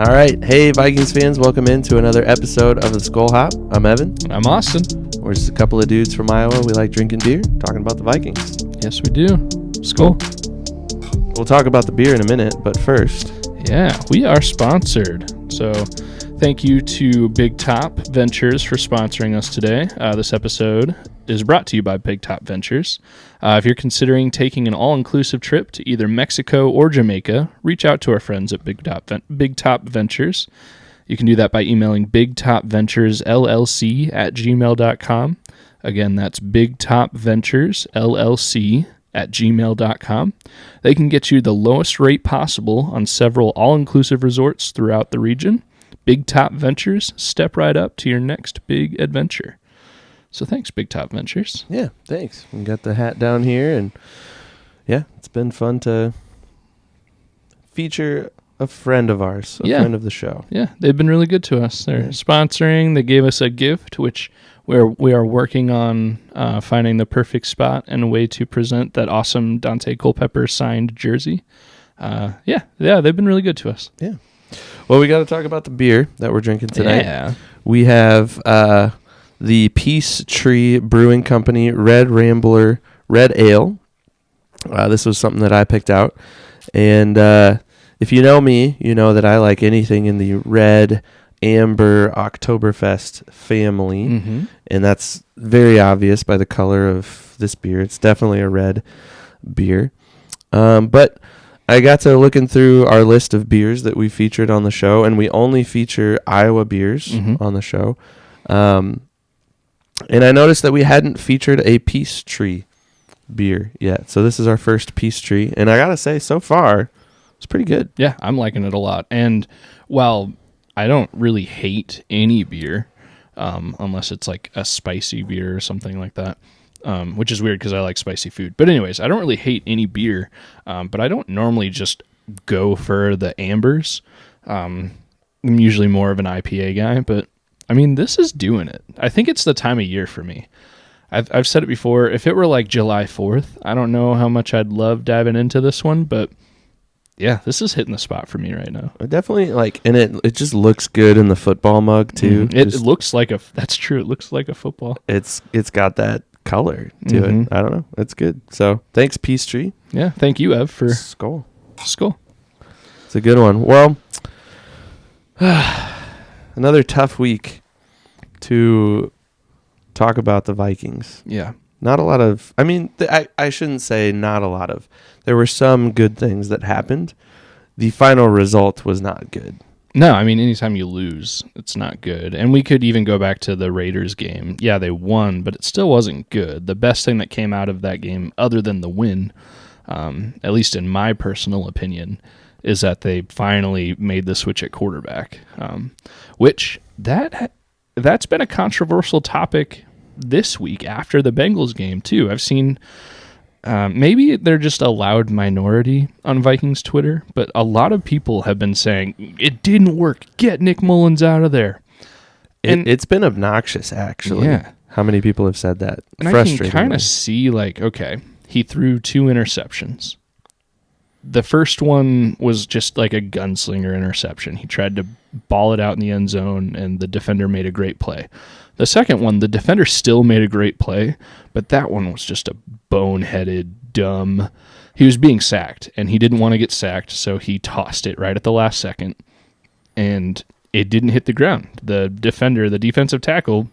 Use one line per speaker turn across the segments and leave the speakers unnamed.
All right. Hey, Vikings fans. Welcome into another episode of the Skol Hop. I'm Evan.
I'm Austin.
We're just a couple of dudes from Iowa. We like drinking beer, talking about the Vikings.
Yes, we do. Skol.
We'll talk about the beer in a minute, but first.
Yeah, we are sponsored. So thank you to Big Top Ventures for sponsoring us today. This episode is brought to you by Big Top Ventures. If you're considering taking an all-inclusive trip to either Mexico or Jamaica, reach out to our friends at Big Top Ventures. You can do that by emailing bigtopventuresllc at gmail.com. Again, that's bigtopventuresllc at gmail.com. They can get you the lowest rate possible on several all-inclusive resorts throughout the region. Big Top Ventures, step right up to your next big adventure. So thanks, Big Top Ventures.
Yeah, thanks. We got the hat down here, and yeah, it's been fun to feature a friend of ours, a friend of the show.
Yeah, they've been really good to us. They're sponsoring. They gave us a gift, which we are working on finding the perfect spot and a way to present that awesome Dante Culpepper signed jersey. They've been really good to us.
Yeah. Well, we got to talk about the beer that we're drinking tonight.
Yeah.
We have the Peace Tree Brewing Company Red Rambler Red Ale. This was something that I picked out. And if you know me, you know that I like anything in the red, amber, Oktoberfest family.
Mm-hmm.
And that's very obvious by the color of this beer. It's definitely a red beer. But I got to looking through our list of beers that we featured on the show, and we only feature Iowa beers on the show. And I noticed that we hadn't featured a Peace Tree beer yet. So this is our first Peace Tree. And I got to say, so far, it's pretty good.
Yeah, I'm liking it a lot. And while I don't really hate any beer, unless it's like a spicy beer or something like that, which is weird because I like spicy food. But anyways, I don't really hate any beer, but I don't normally just go for the ambers. I'm usually more of an IPA guy, but I mean, this is doing it. I think it's the time of year for me. I've said it before. If it were like July 4th, I don't know how much I'd love diving into this one, but yeah, this is hitting the spot for me right now.
I definitely and it just looks good in the football mug too.
It looks like that's true. It looks like a football.
It's got that color to it. I don't know. It's good. So thanks, Peace Tree.
Yeah, thank you, Ev, for
Skol. It's a good one. Well, another tough week to talk about the Vikings.
Yeah.
Not a lot of, I shouldn't say not a lot of. There were some good things that happened. The final result was not good.
No, I mean, anytime you lose, it's not good. And we could even go back to the Raiders game. Yeah, they won, but it still wasn't good. The best thing that came out of that game, other than the win, at least in my personal opinion, is that they finally made the switch at quarterback, which that's been a controversial topic this week after the Bengals game, too. I've seen maybe they're just a loud minority on Vikings Twitter, but a lot of people have been saying, it didn't work. Get Nick Mullins out of there.
It's been obnoxious, actually.
Yeah.
How many people have said that?
And I can kind of see, okay, he threw 2 interceptions. The first one was just like a gunslinger interception. He tried to ball it out in the end zone, and the defender made a great play. The second one, the defender still made a great play, but that one was just a boneheaded, dumb. He was being sacked, and he didn't want to get sacked, so he tossed it right at the last second, and it didn't hit the ground. The defensive tackle,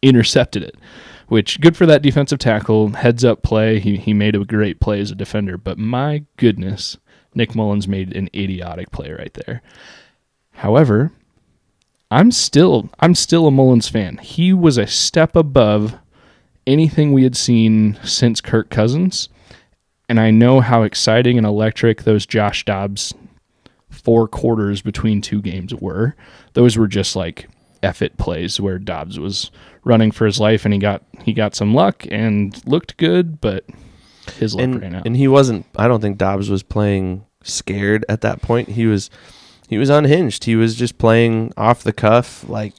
intercepted it, which, good for that defensive tackle, heads-up play. He made a great play as a defender, but my goodness, Nick Mullins made an idiotic play right there. However, I'm still a Mullins fan. He was a step above anything we had seen since Kirk Cousins, and I know how exciting and electric those Josh Dobbs 4 quarters between 2 games were. Those were just like F-it plays where Dobbs was running for his life, and he got some luck and looked good, but his luck ran out.
And he wasn't. I don't think Dobbs was playing scared at that point. He was unhinged. He was just playing off the cuff, like,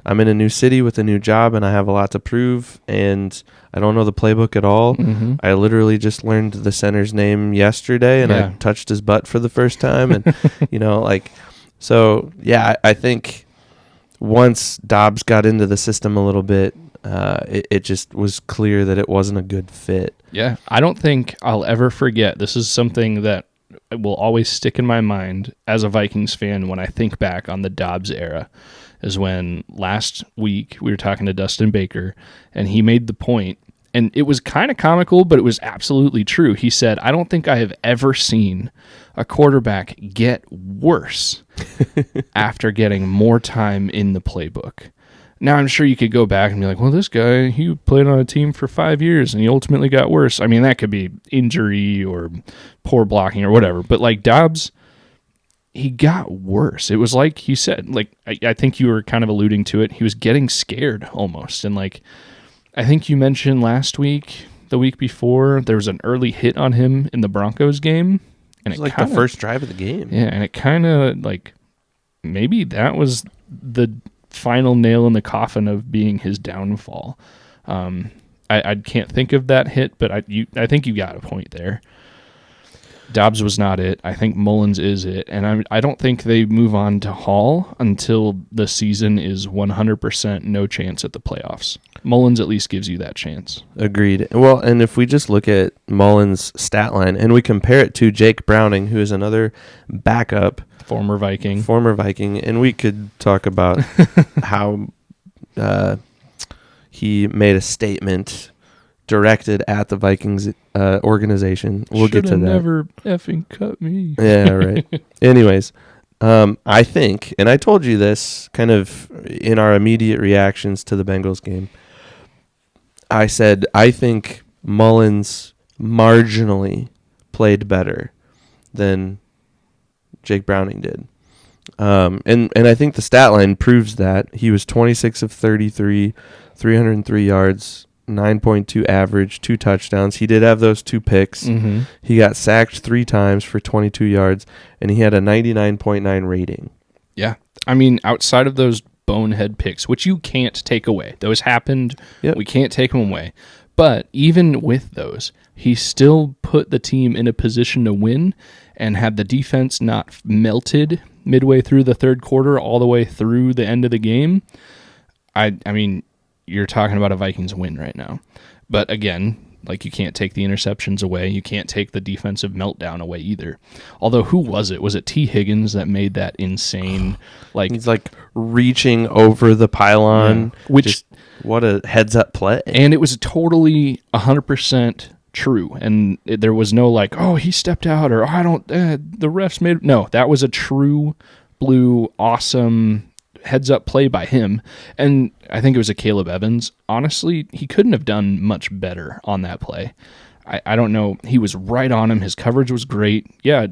I'm in a new city with a new job, and I have a lot to prove, and I don't know the playbook at all.
Mm-hmm.
I literally just learned the center's name yesterday, and I touched his butt for the first time, and So, yeah, I think once Dobbs got into the system a little bit, it just was clear that it wasn't a good fit.
Yeah, I don't think I'll ever forget. This is something that will always stick in my mind as a Vikings fan when I think back on the Dobbs era, is when last week we were talking to Dustin Baker, and he made the point, and it was kind of comical, but it was absolutely true. He said, I don't think I have ever seen a quarterback get worse after getting more time in the playbook. Now, I'm sure you could go back and be like, well, this guy, he played on a team for 5 years and he ultimately got worse. I mean, that could be injury or poor blocking or whatever. But like Dobbs, he got worse. It was like you said, like I think you were kind of alluding to it. He was getting scared almost. And like I think you mentioned last week, the week before, there was an early hit on him in the Broncos game. And
it was like the first drive of the game.
Yeah, and it kind of like maybe that was the final nail in the coffin of being his downfall. I can't think of that hit, but I think you got a point there. Dobbs was not it. I think Mullins is it, and I don't think they move on to Hall until the season is 100% no chance at the playoffs. Mullins at least gives you that chance.
Agreed. Well, and if we just look at Mullins' stat line and we compare it to Jake Browning, who is another backup,
Former Viking,
and we could talk about how he made a statement directed at the Vikings organization. We'll get to that.
Never effing cut me.
Yeah, right. Anyways, I think, and I told you this kind of in our immediate reactions to the Bengals game, I said I think Mullins marginally played better than Jake Browning did. And I think the stat line proves that. He was 26 of 33, 303 yards, 9.2 average, 2 touchdowns. He did have those 2 picks.
Mm-hmm.
He got sacked 3 times for 22 yards, and he had a 99.9 rating.
Yeah. I mean, outside of those bonehead picks, which you can't take away. Those happened.
Yep.
We can't take them away. But even with those, he still put the team in a position to win and had the defense not melted midway through the third quarter all the way through the end of the game. I mean, you're talking about a Vikings win right now. But again, like, you can't take the interceptions away. You can't take the defensive meltdown away either. Although, who was it? Was it T. Higgins that made that insane, like...
He's, like, reaching over the pylon.
Yeah. Which...
What a heads-up play.
And it was totally 100% true. And there was no, like, oh, he stepped out, or the refs made... No, that was a true, blue, awesome heads-up play by him. And I think it was a Caleb Evans. Honestly, he couldn't have done much better on that play. I don't know. He was right on him. His coverage was great. Yeah,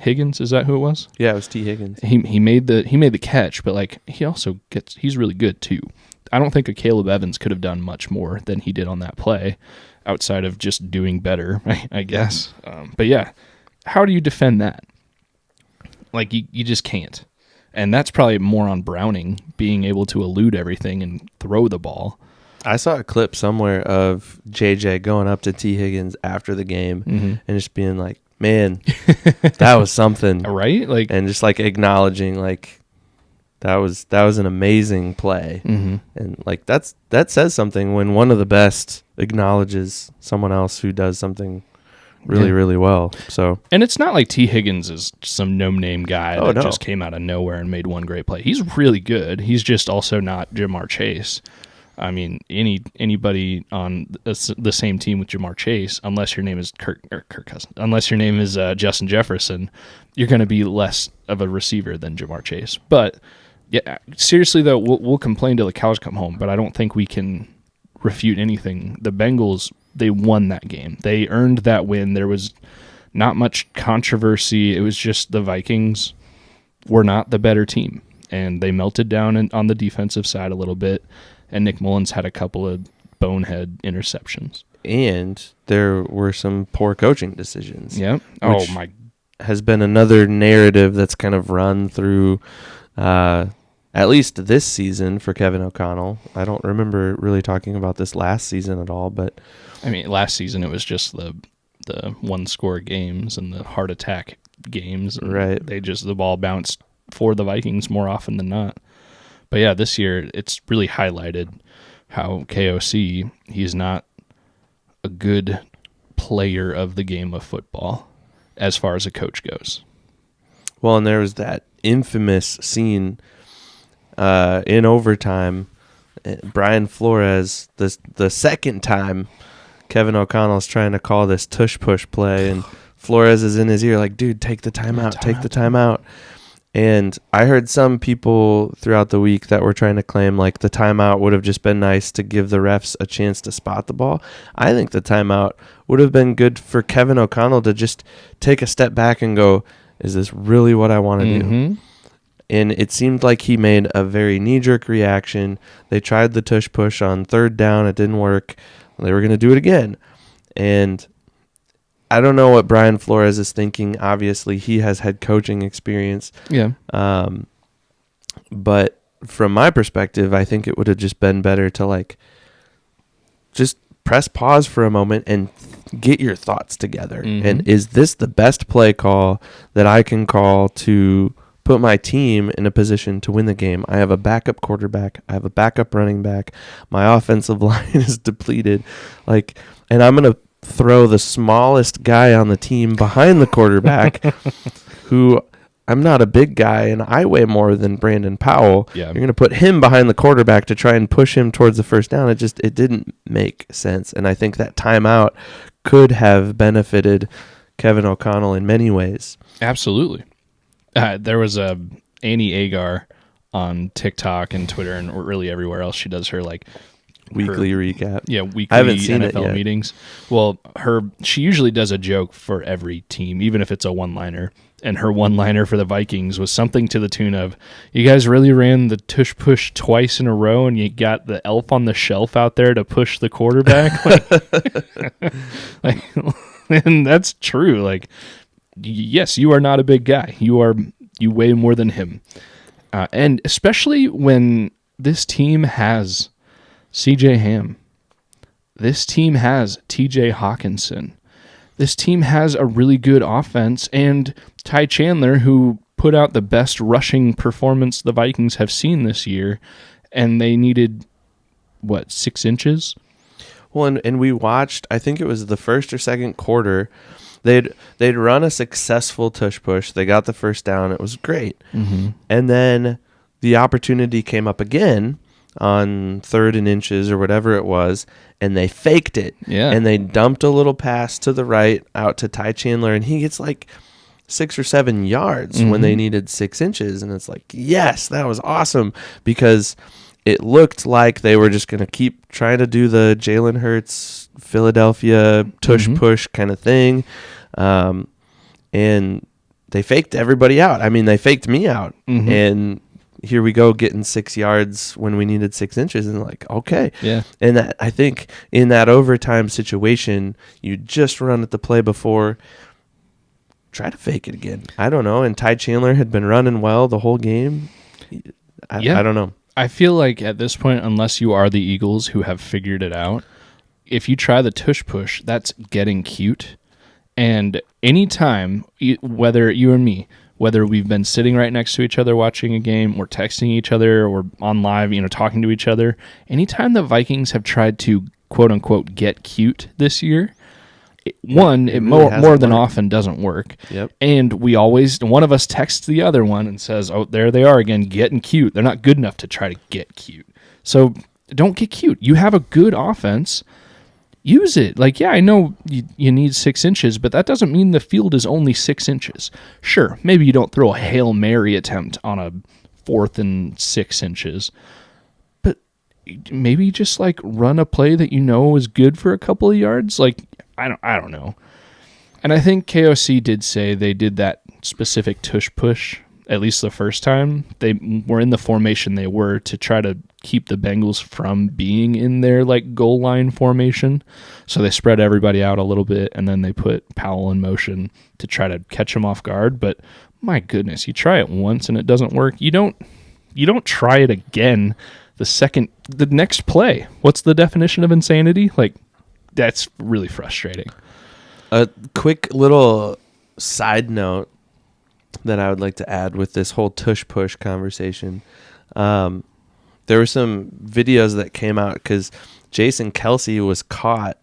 Higgins, is that who it was?
Yeah, it was T. Higgins.
He made the catch, but like he's really good too. I don't think a Caleb Evans could have done much more than he did on that play, outside of just doing better, I guess. But yeah, how do you defend that? Like, you just can't. And that's probably more on Browning being able to elude everything and throw the ball.
I saw a clip somewhere of JJ going up to T. Higgins after the game and just being like, man, that was something.
Right? Like,
and just like acknowledging, like, that was an amazing play.
Mm-hmm.
And like that says something when one of the best acknowledges someone else who does something really, really well. So,
and it's not like T. Higgins is some no-name guy that just came out of nowhere and made one great play. He's really good. He's just also not Jamar Chase. I mean, anybody on the same team with Jamar Chase, unless your name is Kirk Cousins, unless your name is Justin Jefferson, you're going to be less of a receiver than Jamar Chase. But yeah, seriously though, we'll complain till the cows come home, but I don't think we can refute anything. The Bengals, they won that game. They earned that win. There was not much controversy. It was just the Vikings were not the better team, and they melted down on the defensive side a little bit, and Nick Mullins had a couple of bonehead interceptions.
And there were some poor coaching decisions.
Yeah.
Has been another narrative that's kind of run through at least this season for Kevin O'Connell. I don't remember really talking about this last season at all, but
I mean, last season it was just the one-score games and the heart attack games. And
right.
The ball bounced for the Vikings more often than not. But yeah, this year it's really highlighted how KOC, he's not a good player of the game of football as far as a coach goes.
Well, and there was that infamous scene in overtime. Brian Flores, the second time Kevin O'Connell's trying to call this tush push play, and Flores is in his ear like, dude, take the timeout, take the timeout. And I heard some people throughout the week that were trying to claim like the timeout would have just been nice to give the refs a chance to spot the ball. I think the timeout would have been good for Kevin O'Connell to just take a step back and go, is this really what I want to do? And it seemed like he made a very knee-jerk reaction. They tried the tush push on third down. It didn't work. They were going to do it again. And I don't know what Brian Flores is thinking. Obviously, he has had coaching experience.
Yeah.
But from my perspective, I think it would have just been better to like just press pause for a moment and get your thoughts together. And is this the best play call that I can call to put my team in a position to win the game? I have a backup quarterback. I have a backup running back. My offensive line is depleted. And I'm going to throw the smallest guy on the team behind the quarterback who I'm not a big guy and I weigh more than Brandon Powell.
Yeah.
You're going to put him behind the quarterback to try and push him towards the first down. It didn't make sense. And I think that timeout could have benefited Kevin O'Connell in many ways.
Absolutely. There was Annie Agar on TikTok and Twitter and really everywhere else. She does her
weekly recap.
Yeah, weekly
I haven't seen
NFL
it yet.
meetings. Well, she usually does a joke for every team, even if it's a one-liner. And her one-liner for the Vikings was something to the tune of, you guys really ran the tush push twice in a row and you got the elf on the shelf out there to push the quarterback. And that's true. Yes, you are not a big guy. You weigh more than him. And especially when this team has CJ Ham. This team has TJ Hawkinson. This team has a really good offense, and Ty Chandler, who put out the best rushing performance the Vikings have seen this year, and they needed, 6 inches?
Well, and we watched, I think it was the first or second quarter, they'd run a successful tush push. They got the first down. It was great.
Mm-hmm.
And then the opportunity came up again on 3rd and inches or whatever it was, and they faked it.
Yeah.
And they dumped a little pass to the right out to Ty Chandler, and he gets 6 or 7 yards when they needed 6 inches. And it's yes, that was awesome, because it looked like they were just going to keep trying to do the Jalen Hurts, Philadelphia tush push kind of thing. And they faked everybody out. I mean, they faked me out. And here we go getting 6 yards when we needed 6 inches, and okay.
Yeah.
And that, I think in that overtime situation, you just run at the play before, try to fake it again. I don't know. And Ty Chandler had been running well the whole game. I don't know.
I feel like at this point, unless you are the Eagles who have figured it out, if you try the tush push, that's getting cute. And anytime, whether you and me, whether we've been sitting right next to each other watching a game, or texting each other, or on live, talking to each other, anytime the Vikings have tried to quote unquote get cute this year, it really more than often doesn't work.
Yep.
And one of us texts the other one and says, "Oh, there they are again, getting cute. They're not good enough to try to get cute. So don't get cute. You have a good offense. Use it." I know you need 6 inches, but that doesn't mean the field is only 6 inches. Sure, maybe you don't throw a Hail Mary attempt on a 4th and 6 inches, but maybe just run a play that is good for a couple of yards. I don't know. And I think KOC did say they did that specific tush push, at least the first time. They were in the formation they were to try to keep the Bengals from being in their goal line formation. So they spread everybody out a little bit, and then they put Powell in motion to try to catch him off guard. But my goodness, you try it once and it doesn't work. You don't try it again the next play. What's the definition of insanity? That's really frustrating.
A quick little side note. that I would like to add with this whole tush push conversation. There were some videos that came out because Jason Kelsey was caught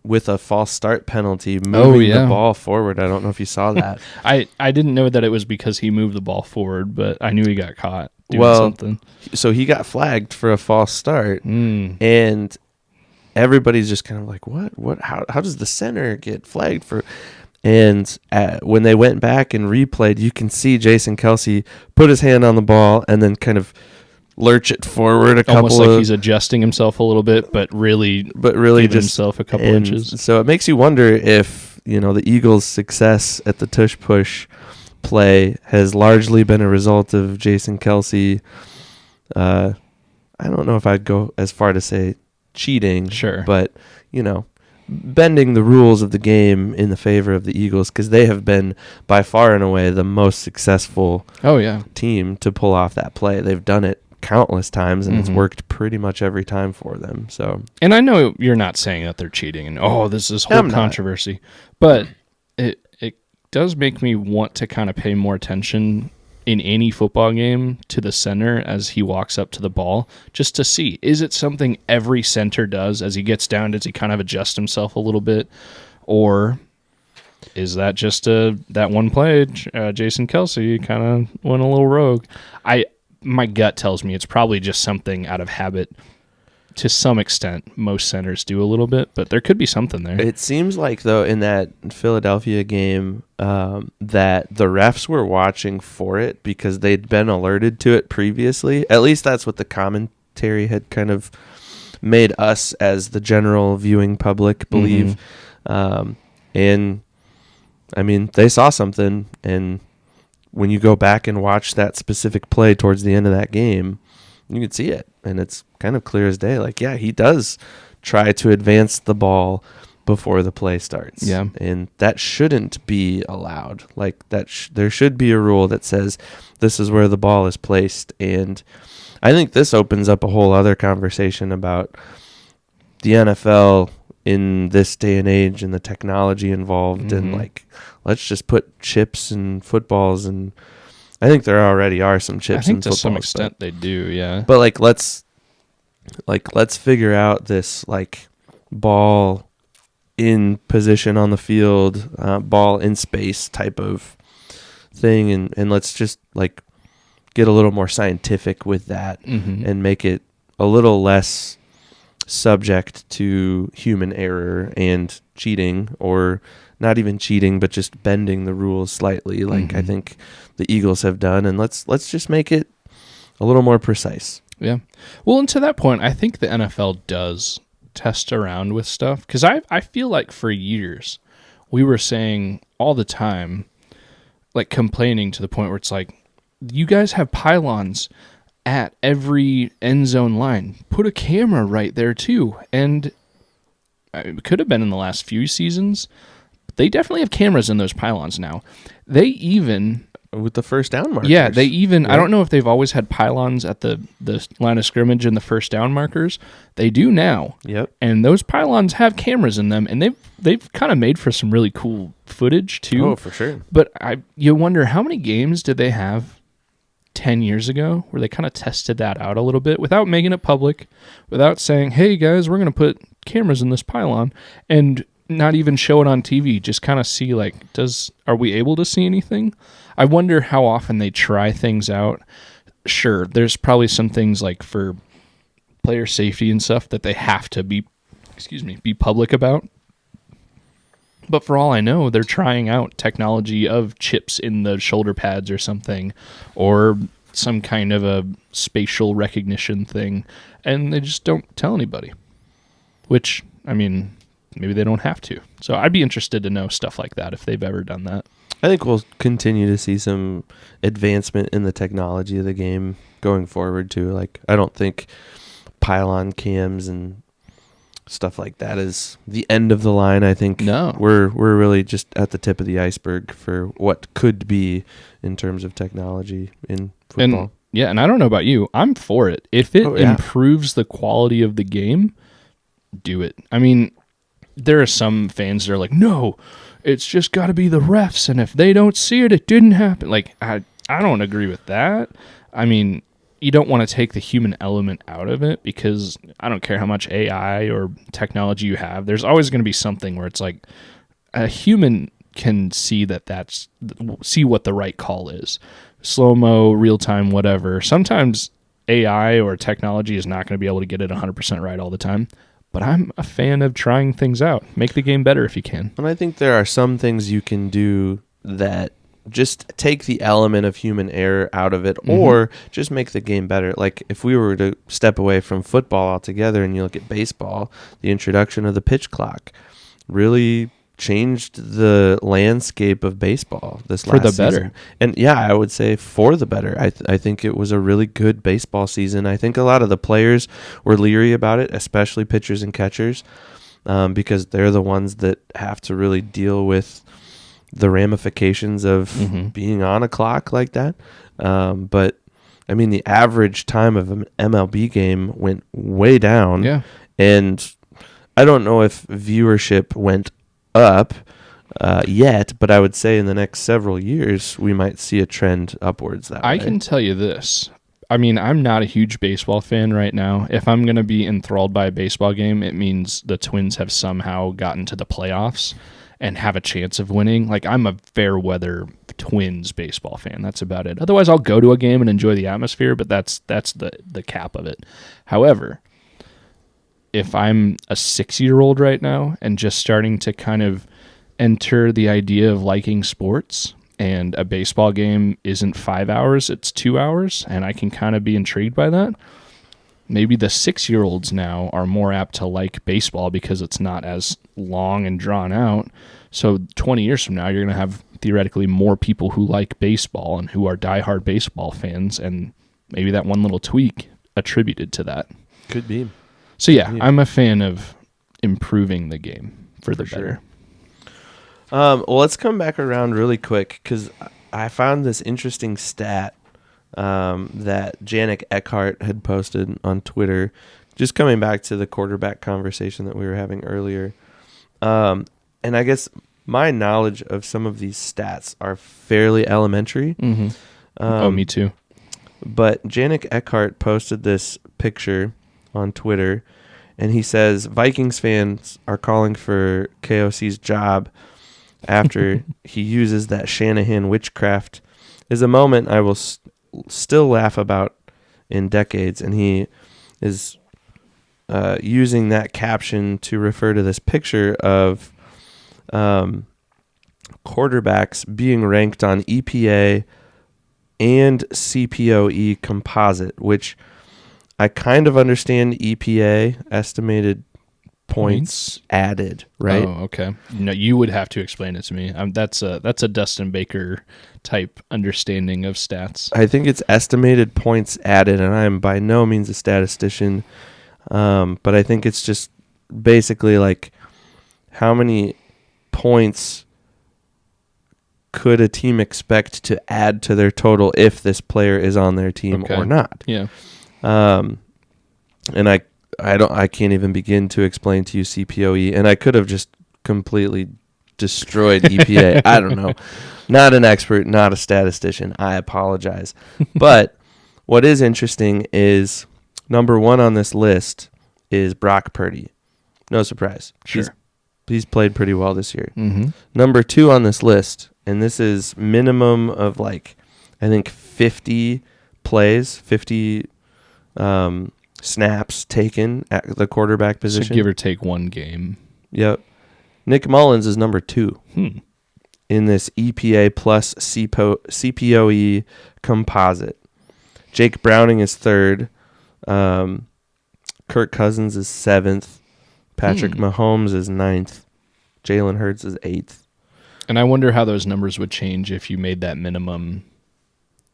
with a false start penalty moving the ball forward. I don't know if you saw that.
I didn't know that it was because he moved the ball forward, but I knew he got caught doing something.
So he got flagged for a false start, and everybody's just kind of like, what? How does the center get flagged for? And when they went back and replayed, you can see Jason Kelsey put his hand on the ball and then kind of lurch it forward
almost like he's adjusting himself a little bit, but really give
just
himself a couple inches.
So it makes you wonder if the Eagles' success at the tush push play has largely been a result of Jason Kelsey. I don't know if I'd go as far to say cheating,
sure,
but bending the rules of the game in the favor of the Eagles, because they have been by far and away the most successful team to pull off that play. They've done it countless times, and it's worked pretty much every time for them. So,
and I know you're not saying that they're cheating and this is whole controversy, but it does make me want to kind of pay more attention in any football game to the center as he walks up to the ball, just to see, is it something every center does as he gets down? Does he kind of adjust himself a little bit, or is that just that one play Jason Kelsey kind of went a little rogue? My gut tells me it's probably just something out of habit. To some extent, most centers do a little bit, but there could be something there.
It seems like, though, in that Philadelphia game, that the refs were watching for it because they'd been alerted to it previously. At least that's what the commentary had kind of made us as the general viewing public believe. And, I mean, they saw something, and when you go back and watch that specific play towards the end of that game, you can see it, and it's kind of clear as day. Like, yeah, he does try to advance the ball before the play starts.
Yeah.
And that shouldn't be allowed. Like, there should be a rule that says this is where the ball is placed. And I think this opens up a whole other conversation about the NFL in this day and age and the technology involved. And, like, let's just put chips in footballs, and I think there already are some chips in footballs.
To some extent they do, yeah.
But let's figure out this ball in position on the field, ball in space type of thing, and let's just get a little more scientific with that and make it a little less subject to human error and cheating, or not even cheating, but just bending the rules slightly, I think the Eagles have done, and let's just make it a little more precise.
Yeah. Well, and to that point, I think the NFL does test around with stuff, because I feel like for years we were saying all the time, complaining to the point where it's you guys have pylons at every end zone line. Put a camera right there too. And it could have been in the last few seasons. They definitely have cameras in those pylons now. They even...
with the first down markers.
Yeah, they even... Yeah. I don't know if they've always had pylons at the line of scrimmage and the first down markers. They do now.
Yep.
And those pylons have cameras in them, and they've kind of made for some really cool footage too.
Oh, for sure.
But you wonder, how many games did they have 10 years ago where they kind of tested that out a little bit without making it public, without saying, hey guys, we're going to put cameras in this pylon, and not even show it on TV, just kind of see are we able to see anything? I wonder how often they try things out. Sure, there's probably some things for player safety and stuff that they have to be public about. But for all I know, they're trying out technology of chips in the shoulder pads or something, or some kind of a spatial recognition thing, and they just don't tell anybody. Which, I mean, maybe they don't have to. So I'd be interested to know stuff like that if they've ever done that.
I think we'll continue to see some advancement in the technology of the game going forward too. I don't think pylon cams and stuff like that is the end of the line. I think we're really just at the tip of the iceberg for what could be in terms of technology in football.
And I don't know about you, I'm for it. If it improves the quality of the game, do it. I mean, there are some fans that are like, no, it's just got to be the refs, and if they don't see it, it didn't happen. Like, I don't agree with that. I mean, you don't want to take the human element out of it, because I don't care how much AI or technology you have. There's always going to be something where it's like a human can see see what the right call is. Slow-mo, real-time, whatever. Sometimes AI or technology is not going to be able to get it 100% right all the time. But I'm a fan of trying things out. Make the game better if you can.
And I think there are some things you can do that just take the element of human error out of it, or just make the game better. Like if we were to step away from football altogether and you look at baseball, the introduction of the pitch clock really changed the landscape of baseball this last season.
Better.
And yeah, I would say for the better. I think it was a really good baseball season. I think a lot of the players were leery about it, especially pitchers and catchers, because they're the ones that have to really deal with the ramifications of being on a clock like that. But I mean, the average time of an MLB game went way down.
Yeah.
And I don't know if viewership went up yet, but I would say in the next several years we might see a trend upwards that way.
I can tell you this. I mean, I'm not a huge baseball fan right now. If I'm going to be enthralled by a baseball game, it means the Twins have somehow gotten to the playoffs and have a chance of winning. Like, I'm a fair weather Twins baseball fan. That's about it. Otherwise, I'll go to a game and enjoy the atmosphere, but that's the cap of it. However, if I'm a 6-year-old right now and just starting to kind of enter the idea of liking sports, and a baseball game isn't 5 hours, it's 2 hours, and I can kind of be intrigued by that, maybe the 6-year-olds now are more apt to like baseball because it's not as long and drawn out. So 20 years from now, you're going to have theoretically more people who like baseball and who are diehard baseball fans, and maybe that one little tweak attributed to that.
Could be.
So yeah, I'm a fan of improving the game for the better.
Well, let's come back around really quick, because I found this interesting stat that Janik Eckhart had posted on Twitter, just coming back to the quarterback conversation that we were having earlier. And I guess my knowledge of some of these stats are fairly elementary.
Me too.
But Janik Eckhart posted this picture on Twitter, and he says Vikings fans are calling for KOC's job after he uses that Shanahan witchcraft is a moment I will still laugh about in decades. And he is using that caption to refer to this picture of quarterbacks being ranked on EPA and CPOE composite, which I kind of understand. EPA, estimated points added, right?
Oh, okay. No, you would have to explain it to me. That's a Dustin Baker type understanding of stats.
I think it's estimated points added, and I am by no means a statistician, but I think it's just basically like how many points could a team expect to add to their total if this player is on their team or not.
Yeah.
And I can't even begin to explain to you CPOE, and I could have just completely destroyed EPA. I don't know. Not an expert, not a statistician. I apologize. But what is interesting is number one on this list is Brock Purdy. No surprise.
Sure.
He's played pretty well this year.
Mm-hmm.
Number two on this list, and this is minimum of I think 50 plays, 50 snaps taken at the quarterback position.
So give or take one game.
Yep. Nick Mullins is number two in this EPA plus CPOE composite. Jake Browning is third. Kirk Cousins is seventh. Patrick Mahomes is ninth. Jalen Hurts is eighth.
And I wonder how those numbers would change if you made that minimum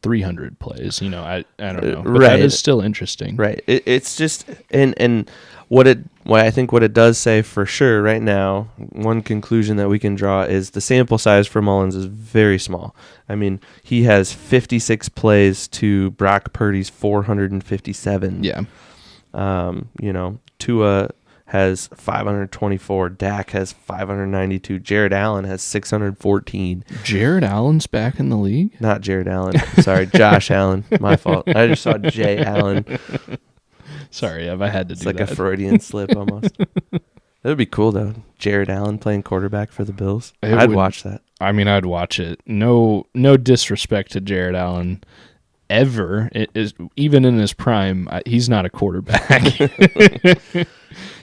300 plays. I don't know. But
right.
That is still interesting.
Right. It's just and what I think what it does say for sure right now, one conclusion that we can draw is the sample size for Mullins is very small. I mean, he has 56 plays to Brock Purdy's 457.
Yeah.
Tua has 524. Dak has 592. Jared Allen has 614.
Jared Allen's back in the league?
Not Jared Allen. Sorry, Josh Allen. My fault. I just saw Jay Allen.
Sorry, I had to
It's
do
like
that.
a Freudian slip almost. That would be cool, though. Jared Allen playing quarterback for the Bills. I'd watch that.
I mean, I'd watch it. No disrespect to Jared Allen ever. It is, even in his prime, he's not a quarterback.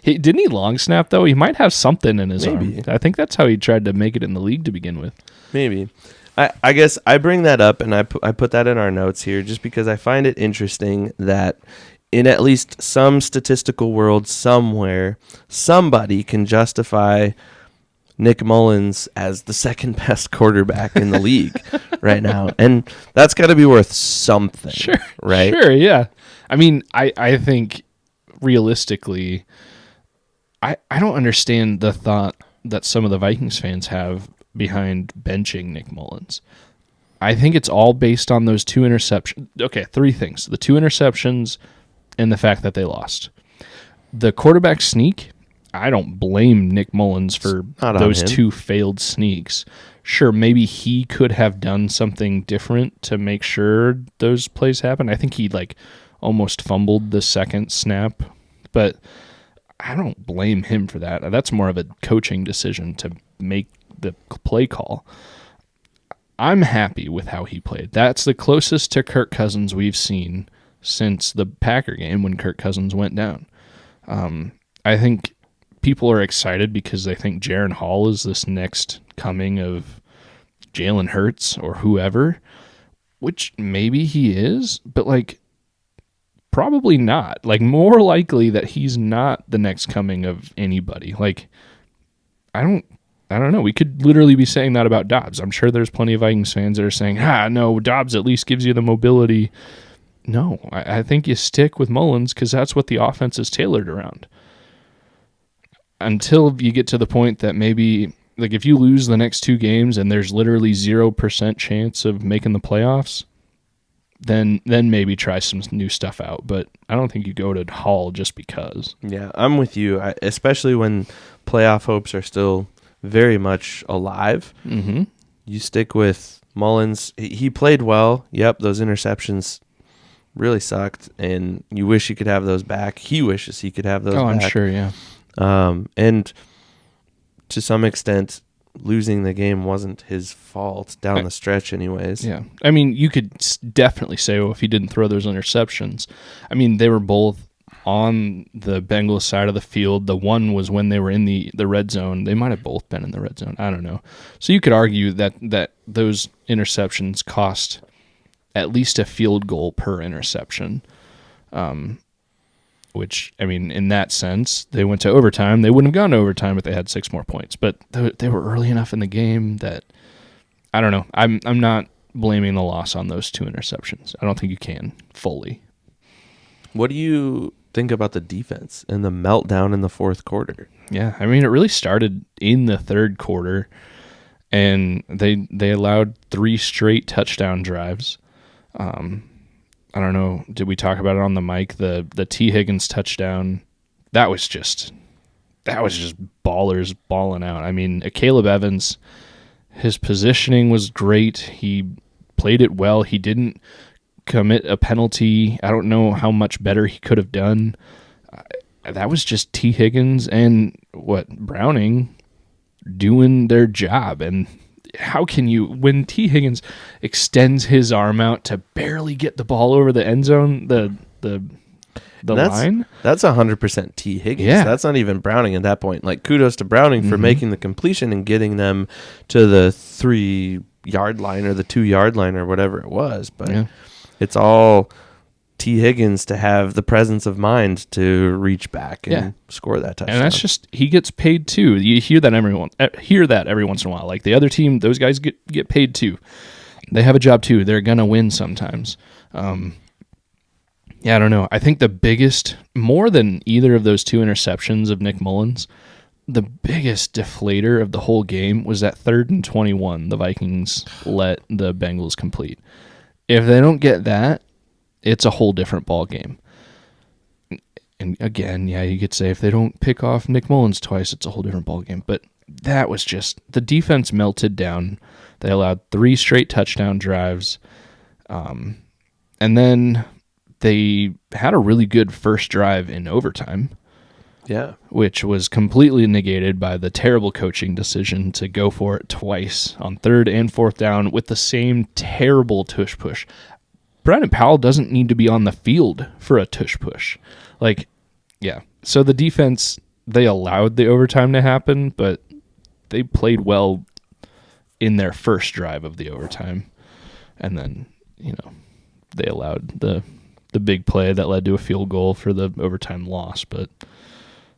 Didn't he long snap, though? He might have something in his arm. I think that's how he tried to make it in the league to begin with.
Maybe. I guess I bring that up, and I put that in our notes here just because I find it interesting that in at least some statistical world somewhere, somebody can justify Nick Mullins as the second best quarterback in the league right now. And that's got to be worth something, right?
Sure, yeah. I mean, I think realistically, I don't understand the thought that some of the Vikings fans have behind benching Nick Mullins. I think it's all based on those 2 interceptions. Okay, 3 things. The 2 interceptions and the fact that they lost. The quarterback sneak, I don't blame Nick Mullins for those 2 failed sneaks. Sure, maybe he could have done something different to make sure those plays happen. I think he almost fumbled the second snap, but I don't blame him for that. That's more of a coaching decision to make the play call. I'm happy with how he played. That's the closest to Kirk Cousins we've seen since the Packer game when Kirk Cousins went down. I think people are excited because they think Jaron Hall is this next coming of Jalen Hurts or whoever, which maybe he is, but probably not. More likely that he's not the next coming of anybody. I don't know. We could literally be saying that about Dobbs. I'm sure there's plenty of Vikings fans that are saying, no, Dobbs at least gives you the mobility. No, I think you stick with Mullins because that's what the offense is tailored around. Until you get to the point that maybe, if you lose the next 2 games and there's literally 0% chance of making the playoffs, then maybe try some new stuff out. But I don't think you go to Hall just because. Yeah,
I'm with you, especially when playoff hopes are still very much alive.
Mm-hmm.
You stick with Mullins. He played well. Yep, those interceptions really sucked, and you wish you could have those back. He wishes he could have those back.
Oh, I'm sure, yeah.
And to some extent, losing the game wasn't his fault down the stretch anyways.
Yeah. I mean, you could definitely say, if he didn't throw those interceptions. I mean, they were both on the Bengals side of the field. The one was when they were in the red zone. They might have both been in the red zone. I don't know. So you could argue that those interceptions cost at least a field goal per interception, which, I mean, in that sense, they went to overtime. They wouldn't have gone to overtime if they had 6 more points. But they were early enough in the game that, I don't know. I'm not blaming the loss on those 2 interceptions. I don't think you can fully.
What do you think about the defense and the meltdown in the 4th quarter?
Yeah, I mean, it really started in the 3rd quarter, and they allowed 3 straight touchdown drives. I don't know, did we talk about it on the mic? The T. Higgins touchdown, that was just ballers balling out. I mean, Caleb Evans, his positioning was great. He played it well. He didn't commit a penalty. I don't know how much better he could have done. That was just T. Higgins and Browning doing their job. And how can you, when T. Higgins extends his arm out to barely get the ball over the end zone, the line?
That's 100% T. Higgins.
Yeah.
That's not even Browning at that point. Kudos to Browning for making the completion and getting them to the 3-yard line or the 2-yard line or whatever it was. But it's all T. Higgins to have the presence of mind to reach back and score that touchdown.
And that's just, he gets paid too. You hear that every once in a while. The other team, those guys get paid too. They have a job too. They're gonna win sometimes. I don't know. I think the biggest, more than either of those 2 interceptions of Nick Mullins, the biggest deflator of the whole game was that 3rd and 21 the Vikings let the Bengals complete. If they don't get that, it's a whole different ball game. And again, yeah, you could say if they don't pick off Nick Mullins twice, it's a whole different ballgame. But that was just, the defense melted down. They allowed 3 straight touchdown drives. And then they had a really good first drive in overtime.
Yeah.
Which was completely negated by the terrible coaching decision to go for it twice on 3rd and 4th down with the same terrible tush push. Brandon Powell doesn't need to be on the field for a tush push. Like, yeah. So the defense, they allowed the overtime to happen, but they played well in their first drive of the overtime. And then, they allowed the big play that led to a field goal for the overtime loss. But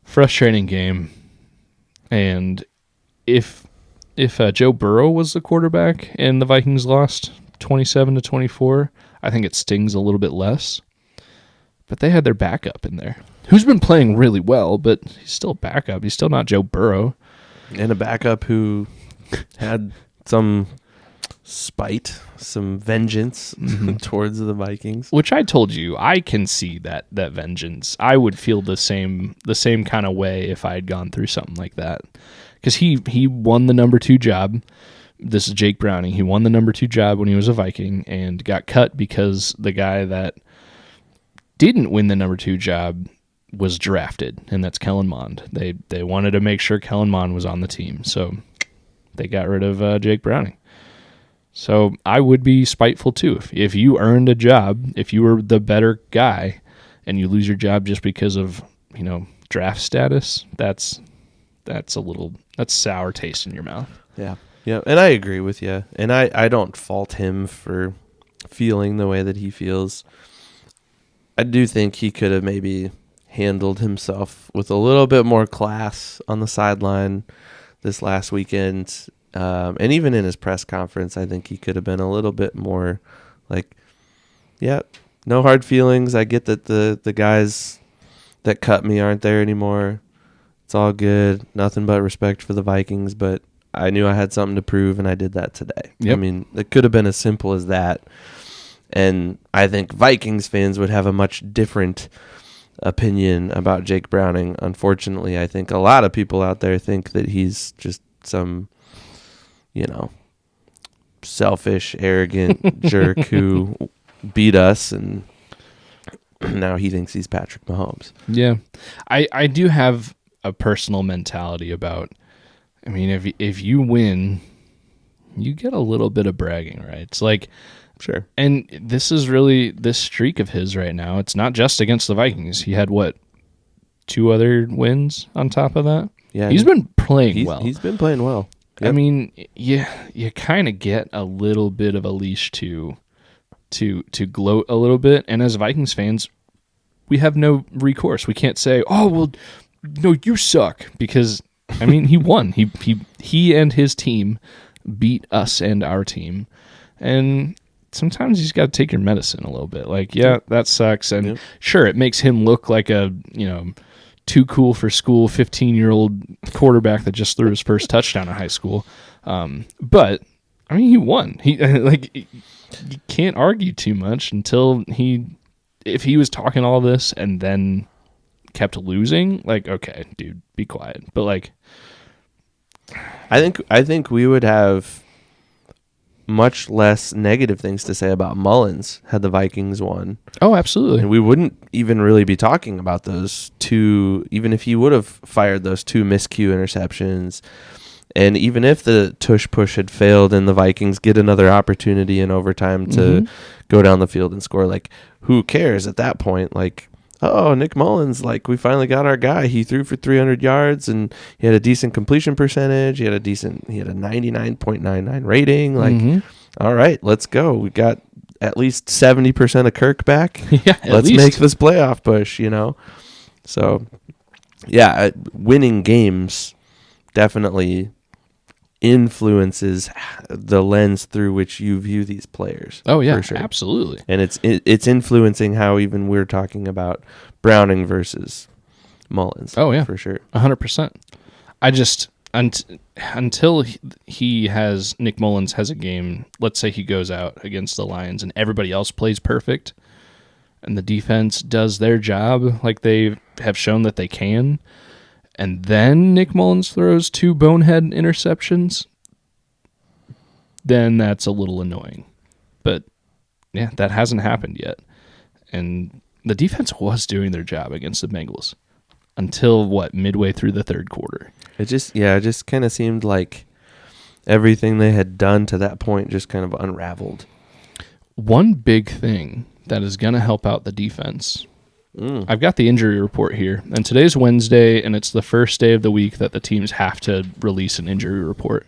frustrating game. And if Joe Burrow was the quarterback and the Vikings lost 27-24, I think it stings a little bit less. But they had their backup in there, who's been playing really well, but he's still a backup. He's still not Joe Burrow.
And a backup who had some spite, some vengeance towards the Vikings.
Which I told you, I can see that vengeance. I would feel the same kind of way if I had gone through something like that. Because he won the number 2 job. This is Jake Browning. He won the number 2 job when he was a Viking and got cut because the guy that didn't win the number 2 job was drafted, and that's Kellen Mond. They wanted to make sure Kellen Mond was on the team, so they got rid of Jake Browning. So I would be spiteful too. If you earned a job, if you were the better guy, and you lose your job just because of draft status, that's sour taste in your mouth.
Yeah. Yeah, and I agree with you. And I don't fault him for feeling the way that he feels. I do think he could have maybe handled himself with a little bit more class on the sideline this last weekend. And even in his press conference, I think he could have been a little bit more like, yeah, no hard feelings. I get that the guys that cut me aren't there anymore. It's all good. Nothing but respect for the Vikings, but I knew I had something to prove, and I did that today.
Yep.
I mean, it could have been as simple as that. And I think Vikings fans would have a much different opinion about Jake Browning. Unfortunately, I think a lot of people out there think that he's just some, selfish, arrogant jerk who beat us, and now he thinks he's Patrick Mahomes.
Yeah. I do have a personal mentality about, I mean, if you win, you get a little bit of bragging rights. Like,
sure.
And this is really this streak of his right now. It's not just against the Vikings. He had, 2 other wins on top of that?
Yeah.
He's been playing well.
He's been playing well. Yep.
I mean, you kind of get a little bit of a leash to gloat a little bit. And as Vikings fans, we have no recourse. We can't say, "Oh, well, no, you suck," because I mean, he won. He and his team beat us and our team. And sometimes you just got to take your medicine a little bit. Like, yeah, that sucks. And sure, it makes him look like a, too cool for school 15-year-old quarterback that just threw his first touchdown in high school. But I mean, he won. You can't argue too much until if he was talking all this and then kept losing, like, okay, dude, be quiet. But
I think we would have much less negative things to say about Mullins had the Vikings won.
Oh, absolutely.
And we wouldn't even really be talking about those 2, even if he would have fired those 2 miscue interceptions. And even if the tush push had failed and the Vikings get another opportunity in overtime to go down the field and score, like, who cares at that point? Like, oh, Nick Mullins, like, we finally got our guy. He threw for 300 yards and he had a decent completion percentage. He had a 99.99 rating. Like, all right, let's go. We got at least 70% of Kirk back.
Yeah,
let's make this playoff push, So, yeah, winning games definitely influences the lens through which you view these players.
Oh yeah,
for sure.
Absolutely.
And it's influencing how even we're talking about Browning versus Mullins.
Oh yeah,
for sure,
100%. I just until Nick Mullins has a game. Let's say he goes out against the Lions and everybody else plays perfect, and the defense does their job like they have shown that they can, and then Nick Mullins throws 2 bonehead interceptions, then that's a little annoying. But yeah, that hasn't happened yet. And the defense was doing their job against the Bengals until midway through the third quarter.
It just kind of seemed like everything they had done to that point just kind of unraveled.
One big thing that is going to help out the defense. I've got the injury report here, and today's Wednesday, and it's the first day of the week that the teams have to release an injury report.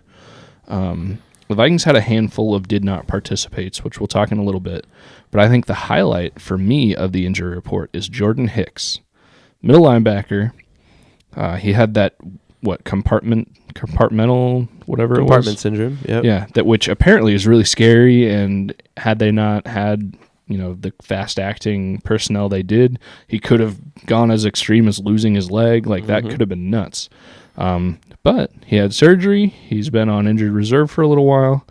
The Vikings had a handful of did not participates, which we'll talk in a little bit. But I think the highlight for me of the injury report is Jordan Hicks, middle linebacker. He had that compartmental whatever
compartment syndrome. Yep.
Yeah, that which apparently is really scary. And had they not had the fast acting personnel they did, he could have gone as extreme as losing his leg. Like that could have been nuts. But he had surgery. He's been on injured reserve for a little while,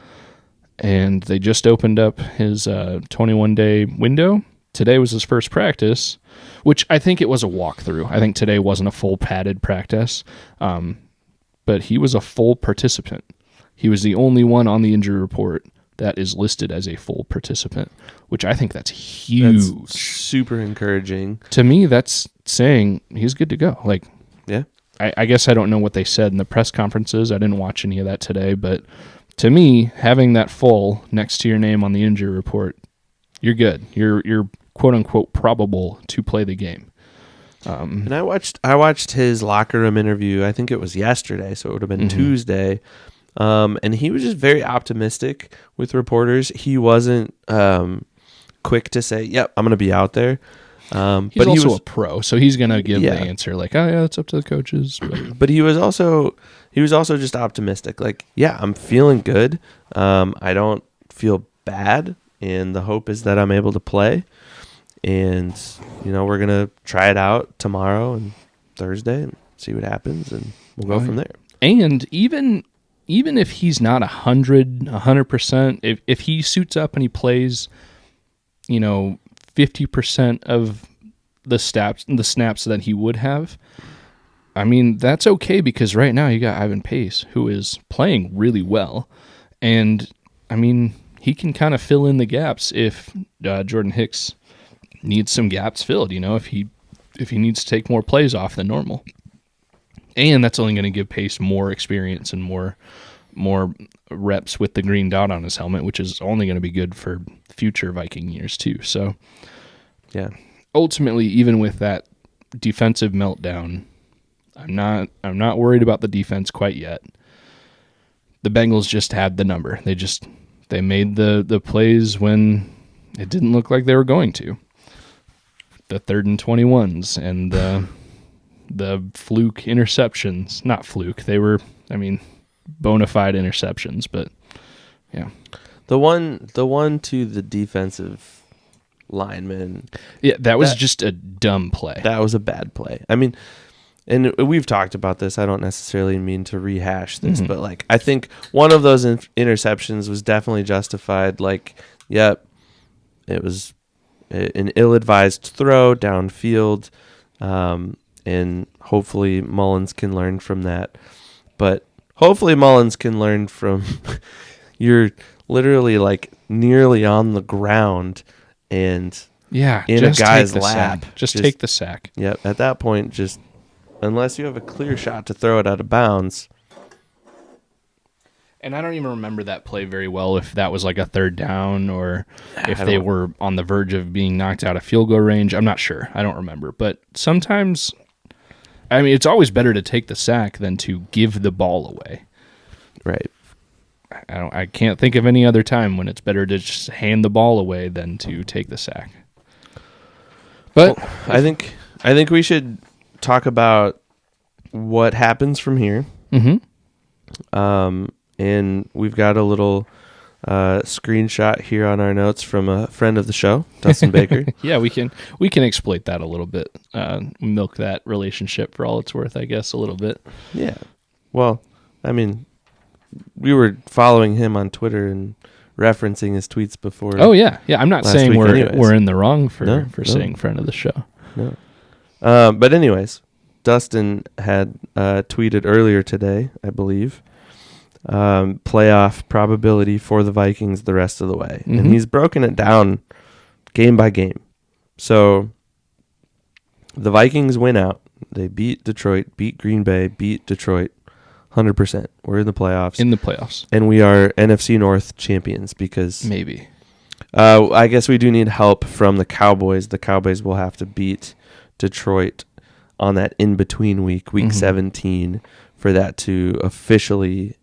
and they just opened up his 21-day window. Today was his first practice, which I think it was a walkthrough. I think today wasn't a full padded practice, but he was a full participant. He was the only one on the injury report that is listed as a full participant, which I think that's huge.
That's super encouraging.
To me, that's saying he's good to go. Like,
yeah.
I guess I don't know what they said in the press conferences. I didn't watch any of that today, but to me, having that full next to your name on the injury report, you're good. You're quote unquote probable to play the game.
And I watched his locker room interview. I think it was yesterday, so it would have been Tuesday. And he was just very optimistic with reporters. He wasn't quick to say, "Yep, I'm going to be out there."
He's
but
also
he was
a pro, so he's going to give the answer like, "Oh yeah, it's up to the coaches."
But he was also just optimistic. Like, yeah, I'm feeling good. I don't feel bad, and the hope is that I'm able to play. And we're gonna try it out tomorrow and Thursday and see what happens, and we'll go from there.
And even if he's not 100%, if he suits up and he plays, 50% of the snaps that he would have, I mean, that's okay, because right now you got Ivan Pace, who is playing really well. And, I mean, he can kind of fill in the gaps if Jordan Hicks needs some gaps filled, if he needs to take more plays off than normal. And that's only going to give Pace more experience and more reps with the green dot on his helmet, which is only going to be good for future Viking years too. So,
yeah, ultimately,
even with that defensive meltdown, I'm not worried about the defense quite yet. The Bengals just had the number. They made the plays when it didn't look like they were going to. The 3rd and 21s and the fluke interceptions. Not fluke. They were, bona fide interceptions, but yeah.
The one to the defensive lineman.
Yeah, that was just a dumb play.
That was a bad play. I mean, and we've talked about this. I don't necessarily mean to rehash this, but I think one of those interceptions was definitely justified. Yep, it was an ill-advised throw downfield, and hopefully Mullins can learn from that. But hopefully Mullins can learn from you're literally nearly on the ground and in a guy's lap.
Just take the sack.
Yep. At that point, just unless you have a clear shot to throw it out of bounds.
And I don't even remember that play very well, if that was a 3rd down or if they were on the verge of being knocked out of field goal range. I'm not sure. I don't remember. But sometimes, it's always better to take the sack than to give the ball away.
Right.
I can't think of any other time when it's better to just hand the ball away than to take the sack. But
I think we should talk about what happens from here. And we've got a little screenshot here on our notes from a friend of the show, Dustin Baker.
Yeah, we can exploit that a little bit, milk that relationship for all it's worth, I guess, a little bit.
Yeah. Well, we were following him on Twitter and referencing his tweets before.
Oh yeah. I'm not saying we're in the wrong for
No.
saying friend of the show.
No. But anyways, Dustin had tweeted earlier today, I believe, playoff probability for the Vikings the rest of the way.
Mm-hmm.
And he's broken it down game by game. So the Vikings win out. They beat Detroit, beat Green Bay, beat Detroit. 100%. We're in the playoffs.
In the playoffs.
And we are NFC North champions because...
Maybe.
I guess we do need help from the Cowboys. The Cowboys will have to beat Detroit on that in-between week 17, for that to officially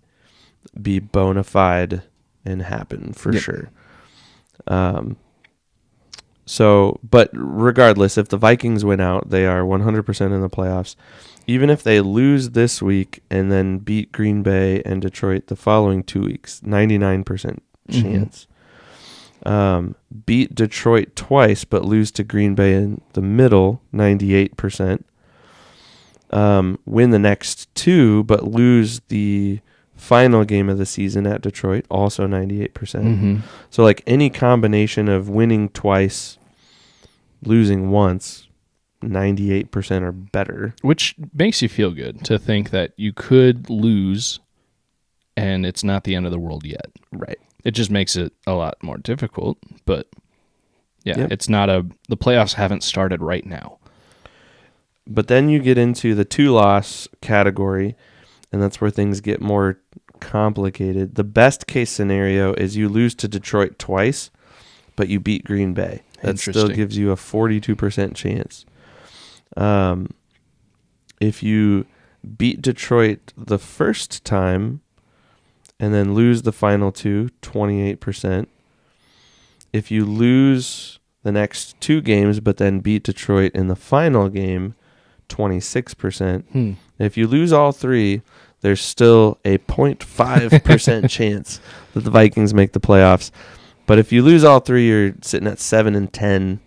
be bona fide and happen for sure. But regardless, if the Vikings win out, they are 100% in the playoffs. Even if they lose this week and then beat Green Bay and Detroit the following 2 weeks, 99% chance. Beat Detroit twice but lose to Green Bay in the middle, 98%. Win the next 2 but lose the final game of the season at Detroit, also 98%. So like any combination of winning twice, losing once, 98% or better.
Which makes you feel good to think that you could lose and it's not the end of the world yet.
Right.
It just makes it a lot more difficult, but it's not the playoffs haven't started right now.
But then you get into the 2-loss category, and that's where things get more complicated. The best case scenario is you lose to Detroit twice, but you beat Green Bay. That still gives you a 42% chance. If you beat Detroit the first time and then lose the final 2, 28%. If you lose the next 2 games but then beat Detroit in the final game, 26%. If you lose all 3, there's still a 0.5% chance that the Vikings make the playoffs. But if you lose all 3, you're sitting at 7-10,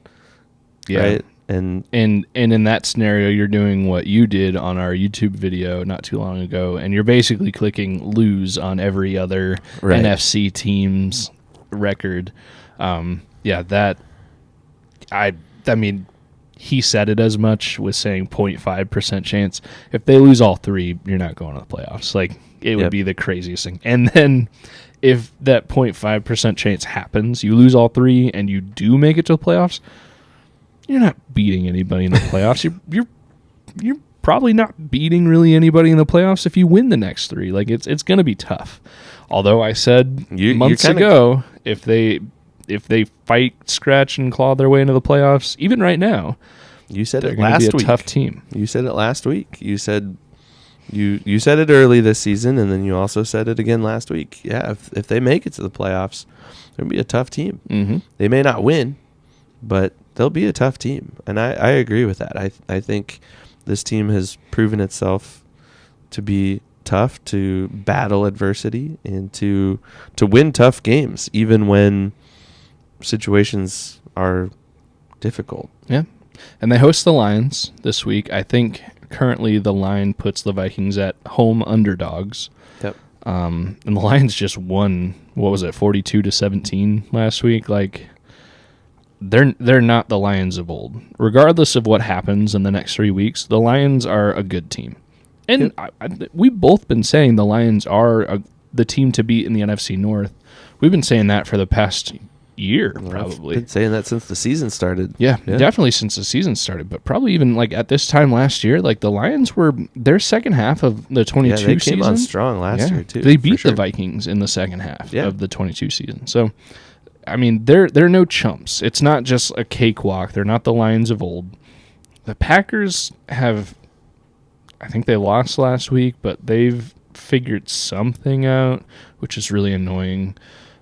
right? And
in that scenario, you're doing what you did on our YouTube video not too long ago, and you're basically clicking lose on every other NFC team's record. I mean, he said it as much with saying 0.5% chance. If they lose all 3, you're not going to the playoffs. Like, it would be the craziest thing. And then if that 0.5% chance happens, you lose all 3 and you do make it to the playoffs, you're not beating anybody in the playoffs. You're probably not beating really anybody in the playoffs if you win the next 3. Like, it's going to be tough. Although I said months ago, if they fight, scratch, and claw their way into the playoffs, even right now,
you said
they're
it last
week. Be a
week.
Tough team.
You said it last week. You said you said it early this season, and then you also said it again last week. Yeah, if they make it to the playoffs, they'll be a tough team. They may not win, but they'll be a tough team, and I agree with that. I think this team has proven itself to be tough, to battle adversity, and to win tough games, even when situations are difficult.
Yeah, and they host the Lions this week. I think currently the line puts the Vikings at home underdogs.
Yep.
And the Lions just won, 42-17 last week. Like, they're not the Lions of old. Regardless of what happens in the next 3 weeks, the Lions are a good team. And we've both been saying the Lions are the team to beat in the NFC North. We've been saying that for the past year, probably.
I've been saying that since the season started.
Yeah, definitely since the season started, but probably even like at this time last year, like the Lions were their second half of the 22 season.
They came on strong last year too.
They beat the Vikings in the second half of the 22 season. So, I mean, they're no chumps. It's not just a cakewalk. They're not the Lions of old. The Packers have, I think they lost last week, but they've figured something out, which is really annoying.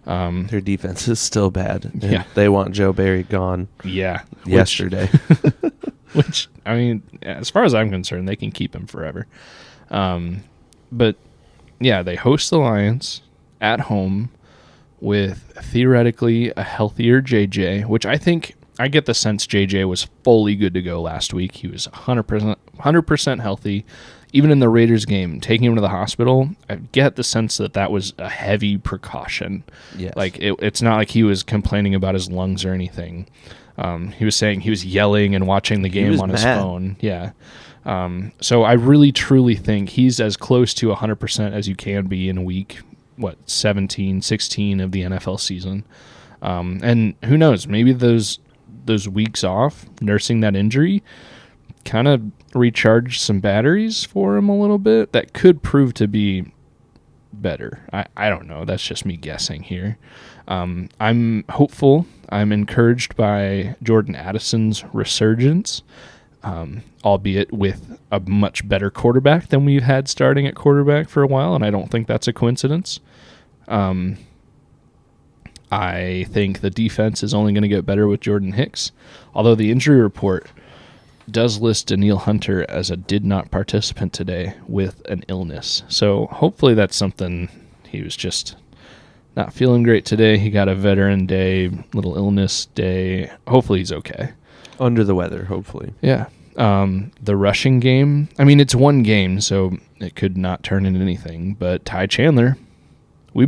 Their defense is still bad.
Yeah.
They want Joe Barry gone.
Yeah.
Yesterday.
Which, I mean, as far as I'm concerned, they can keep him forever. But, yeah, they host the Lions at home with theoretically a healthier JJ, which I think I get the sense JJ was fully good to go last week. He was 100% healthy. Even in the Raiders game, taking him to the hospital, I get the sense that was a heavy precaution.
Yes.
Like, it's not like he was complaining about his lungs or anything. He was saying he was yelling and watching the game on his
mad.
phone. Yeah. So I really, truly think he's as close to 100% as you can be in week, 17, 16 of the NFL season. And who knows, maybe those weeks off, nursing that injury, kind of recharge some batteries for him a little bit. That could prove to be better. I don't know. That's just me guessing here. I'm hopeful. I'm encouraged by Jordan Addison's resurgence, albeit with a much better quarterback than we've had starting at quarterback for a while, and I don't think that's a coincidence. I think the defense is only going to get better with Jordan Hicks, although the injury report does list Daniil Hunter as a did not participant today with an illness. So hopefully that's something, he was just not feeling great today. He got a veteran day, little illness day. Hopefully he's okay.
Under the weather, hopefully.
Yeah. The rushing game, I mean, it's one game, so it could not turn into anything, but Ty Chandler, we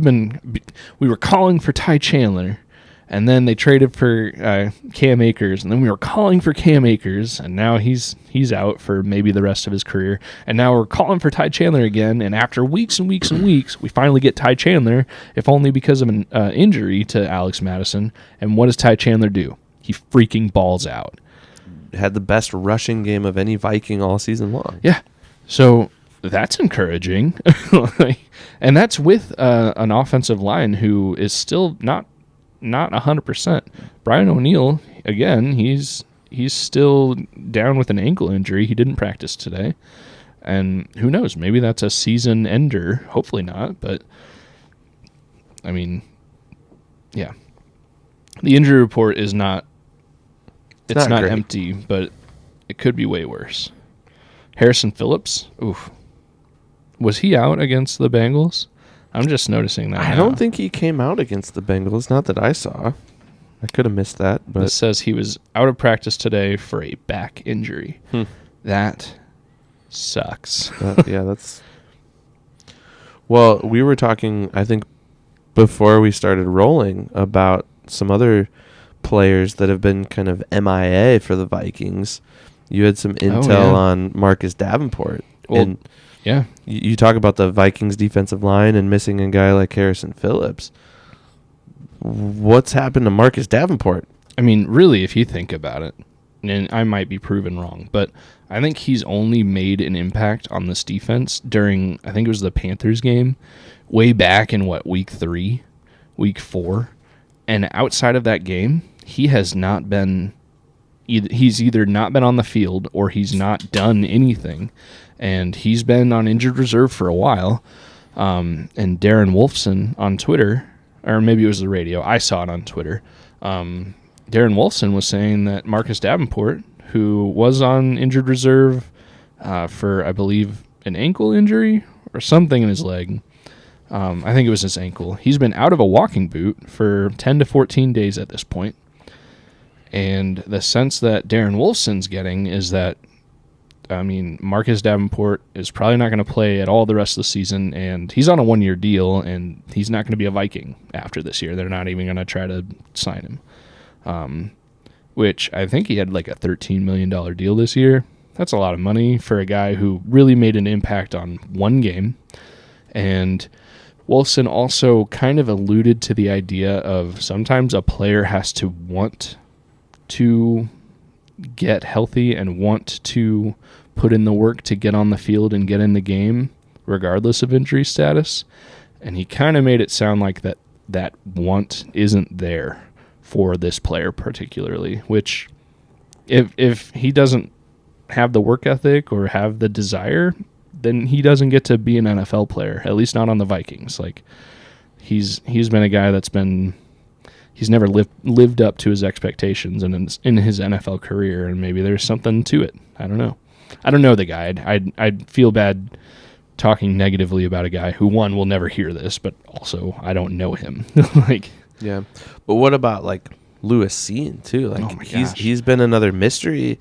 were calling for Ty Chandler, and then they traded for Cam Akers, and then we were calling for Cam Akers, and now he's out for maybe the rest of his career, and now we're calling for Ty Chandler again, and after weeks and weeks and weeks, we finally get Ty Chandler, if only because of an injury to Alex Madison, and what does Ty Chandler do? He freaking balls out.
Had the best rushing game of any Viking all season long.
Yeah, so that's encouraging, and that's with an offensive line who is still not 100%. Brian O'Neill, again, he's still down with an ankle injury. He didn't practice today, and who knows? Maybe that's a season ender. Hopefully not, but I mean, yeah, the injury report is not. It's not empty, but it could be way worse. Harrison Phillips, oof. Was he out against the Bengals? I'm just noticing that.
I don't think he came out against the Bengals. Not that I saw. I could have missed that. But
it says he was out of practice today for a back injury. That sucks.
That's... Well, we were talking, I think, before we started rolling about some other players that have been kind of MIA for the Vikings. You had some intel on Marcus Davenport.
Well,
and
yeah.
You talk about the Vikings defensive line and missing a guy like Harrison Phillips. What's happened to Marcus Davenport?
I mean, really, if you think about it, and I might be proven wrong, but I think he's only made an impact on this defense during, I think it was the Panthers game, way back in, week 3, week 4. And outside of that game, he has not been... He's either not been on the field or he's not done anything. And he's been on injured reserve for a while. And Darren Wolfson on Twitter, or maybe it was the radio, I saw it on Twitter. Darren Wolfson was saying that Marcus Davenport, who was on injured reserve for, I believe, an ankle injury or something in his leg, I think it was his ankle. He's been out of a walking boot for 10 to 14 days at this point. And the sense that Darren Wolfson's getting is that, I mean, Marcus Davenport is probably not going to play at all the rest of the season, and he's on a 1-year deal, and he's not going to be a Viking after this year. They're not even going to try to sign him, which I think he had like a $13 million deal this year. That's a lot of money for a guy who really made an impact on one game. And Wolfson also kind of alluded to the idea of sometimes a player has to want to get healthy and want to put in the work to get on the field and get in the game regardless of injury status. And he kind of made it sound like that want isn't there for this player particularly, which if he doesn't have the work ethic or have the desire, then he doesn't get to be an NFL player, at least not on the Vikings. Like he's been a guy that's been... He's never lived up to his expectations in his NFL career, and maybe there's something to it. I don't know. I don't know the guy. I'd feel bad talking negatively about a guy who, one, will never hear this, but also I don't know him.
Yeah. But what about like Lewis Cine too? Like
oh my gosh.
he's been another mystery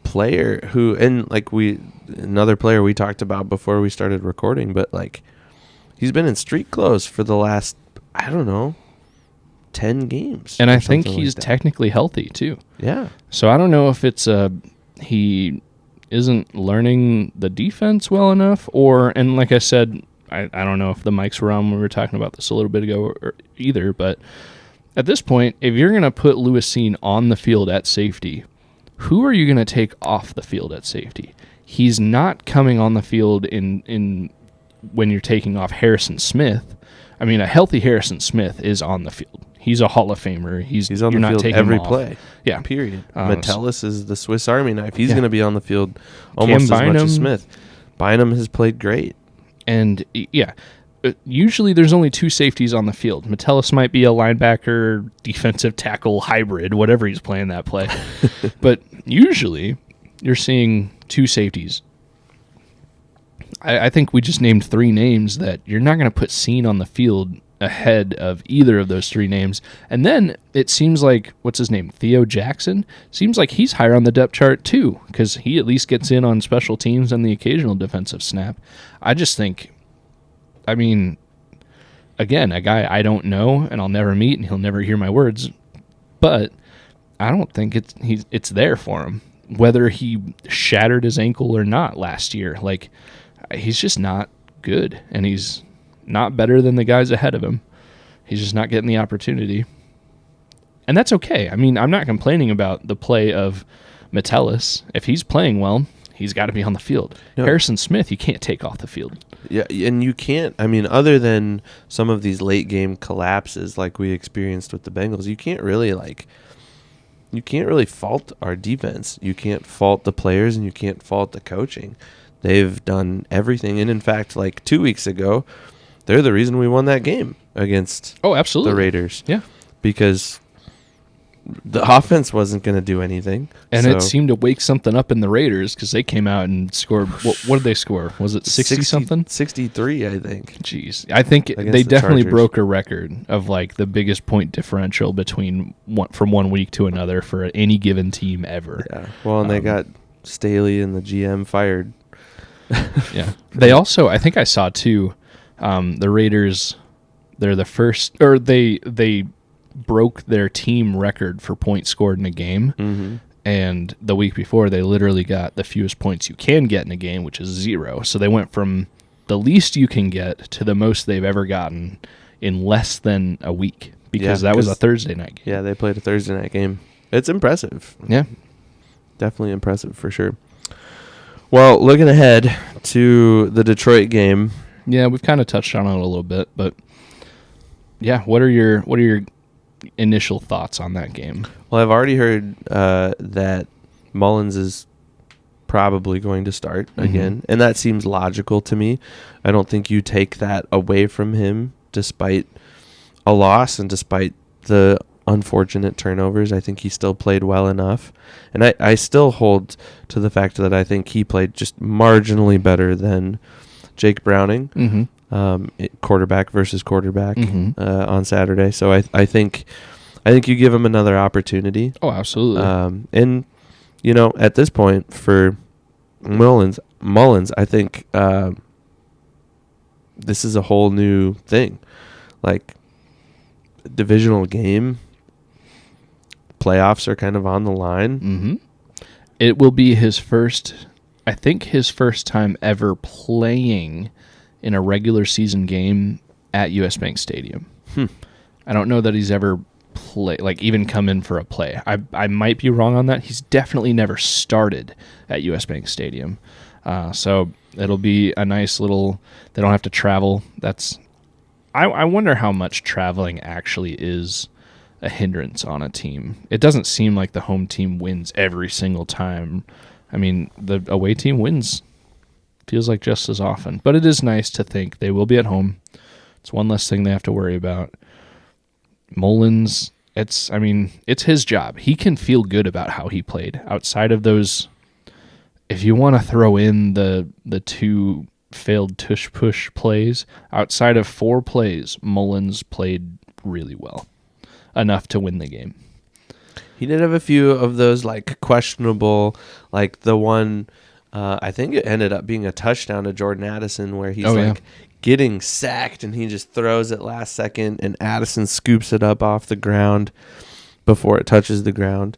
player who, and like another player we talked about before we started recording, but like he's been in street clothes for the last, I don't know, 10 games.
And
or
I think
something
he's
like that.
technically healthy too.
Yeah.
So I don't know if it's he isn't learning the defense well enough, and like I said, I don't know if the mics were on when we were talking about this a little bit ago or either, but at this point, if you're going to put Lewisine on the field at safety, who are you going to take off the field at safety? He's not coming on the field in when you're taking off Harrison Smith. I mean, a healthy Harrison Smith is on the field. He's a Hall of Famer. He's
on the field every
him off.
play.
Yeah.
Period. Metellus is the Swiss Army knife. He's going to be on the field
Cam
almost as much
Bynum,
as Smith. Bynum has played great.
And, yeah, usually there's only two safeties on the field. Metellus might be a linebacker, defensive tackle hybrid, whatever he's playing that play. But usually you're seeing two safeties. I think we just named three names that you're not going to put Scene on the field ahead of either of those three names. And then it seems like, what's his name, Theo Jackson? Seems like he's higher on the depth chart too, because he at least gets in on special teams and the occasional defensive snap. I just think, I mean, again, a guy I don't know and I'll never meet and he'll never hear my words, but I don't think it's there for him. Whether he shattered his ankle or not last year, like, he's just not good, and he's not better than the guys ahead of him. He's just not getting the opportunity. And that's okay. I mean, I'm not complaining about the play of Metellus. If he's playing well, he's got to be on the field. No. Harrison Smith, you can't take off the field.
Yeah, and you can't, I mean, other than some of these late game collapses like we experienced with the Bengals, you can't really fault our defense. You can't fault the players, and you can't fault the coaching. They've done everything. And in fact, like 2 weeks ago, they're the reason we won that game against
absolutely
the Raiders.
Yeah.
Because the offense wasn't going to do anything.
And it seemed to wake something up in the Raiders because they came out and scored. What did they score? Was it 60-something?
63, I think.
Jeez. I think they definitely broke a record of like the biggest point differential from 1 week to another for any given team ever.
Yeah. Well, and they got Staley and the GM fired.
Yeah. They also, I think I saw too, the Raiders, they're the first, or they broke their team record for points scored in a game.
Mm-hmm.
And the week before, they literally got the fewest points you can get in a game, which is 0. So they went from the least you can get to the most they've ever gotten in less than a week, because that was a Thursday night game.
Yeah, they played a Thursday night game. It's impressive.
Yeah.
Definitely impressive for sure. Well, looking ahead to the Detroit game.
Yeah, we've kind of touched on it a little bit, but yeah, what are your initial thoughts on that game?
Well, I've already heard that Mullins is probably going to start again, and that seems logical to me. I don't think you take that away from him despite a loss and despite the unfortunate turnovers. I think he still played well enough, and I still hold to the fact that I think he played just marginally better than Jake Browning, quarterback versus quarterback on Saturday. So I think you give him another opportunity.
Oh, absolutely.
And you know, at this point for Mullins, I think this is a whole new thing, like divisional game. Playoffs are kind of on the line.
Mm-hmm. It will be his first time ever playing in a regular season game at US Bank Stadium. I don't know that he's ever even come in for a play. I might be wrong on that. He's definitely never started at US Bank Stadium. So it'll be a nice little, they don't have to travel. I wonder how much traveling actually is a hindrance on a team. It doesn't seem like the home team wins every single time. I mean, the away team wins, feels like just as often. But it is nice to think they will be at home. It's one less thing they have to worry about. Mullins, it's his job. He can feel good about how he played. Outside of those, if you want to throw in the 2 failed tush-push plays, outside of 4 plays, Mullins played really well. Enough to win the game.
He did have a few of those like questionable, like the one, I think it ended up being a touchdown to Jordan Addison where he's getting sacked, and he just throws it last second, and Addison scoops it up off the ground before it touches the ground.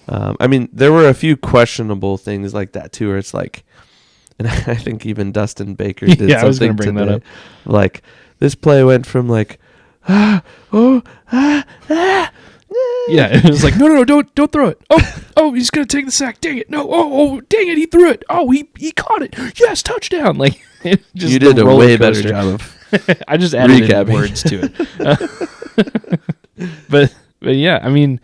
I mean, there were a few questionable things like that too, where it's like, and I think even Dustin Baker did something
I was going to bring
today.
that up.
Like, this play went from like, yeah,
it was like, no, don't throw it. Oh, he's gonna take the sack. Dang it, no. Oh, dang it, he threw it. Oh, he caught it. Yes, touchdown. Like, just
you did a way better
coaster.
job of
I just added in
recapping.
words to it. But yeah, I mean,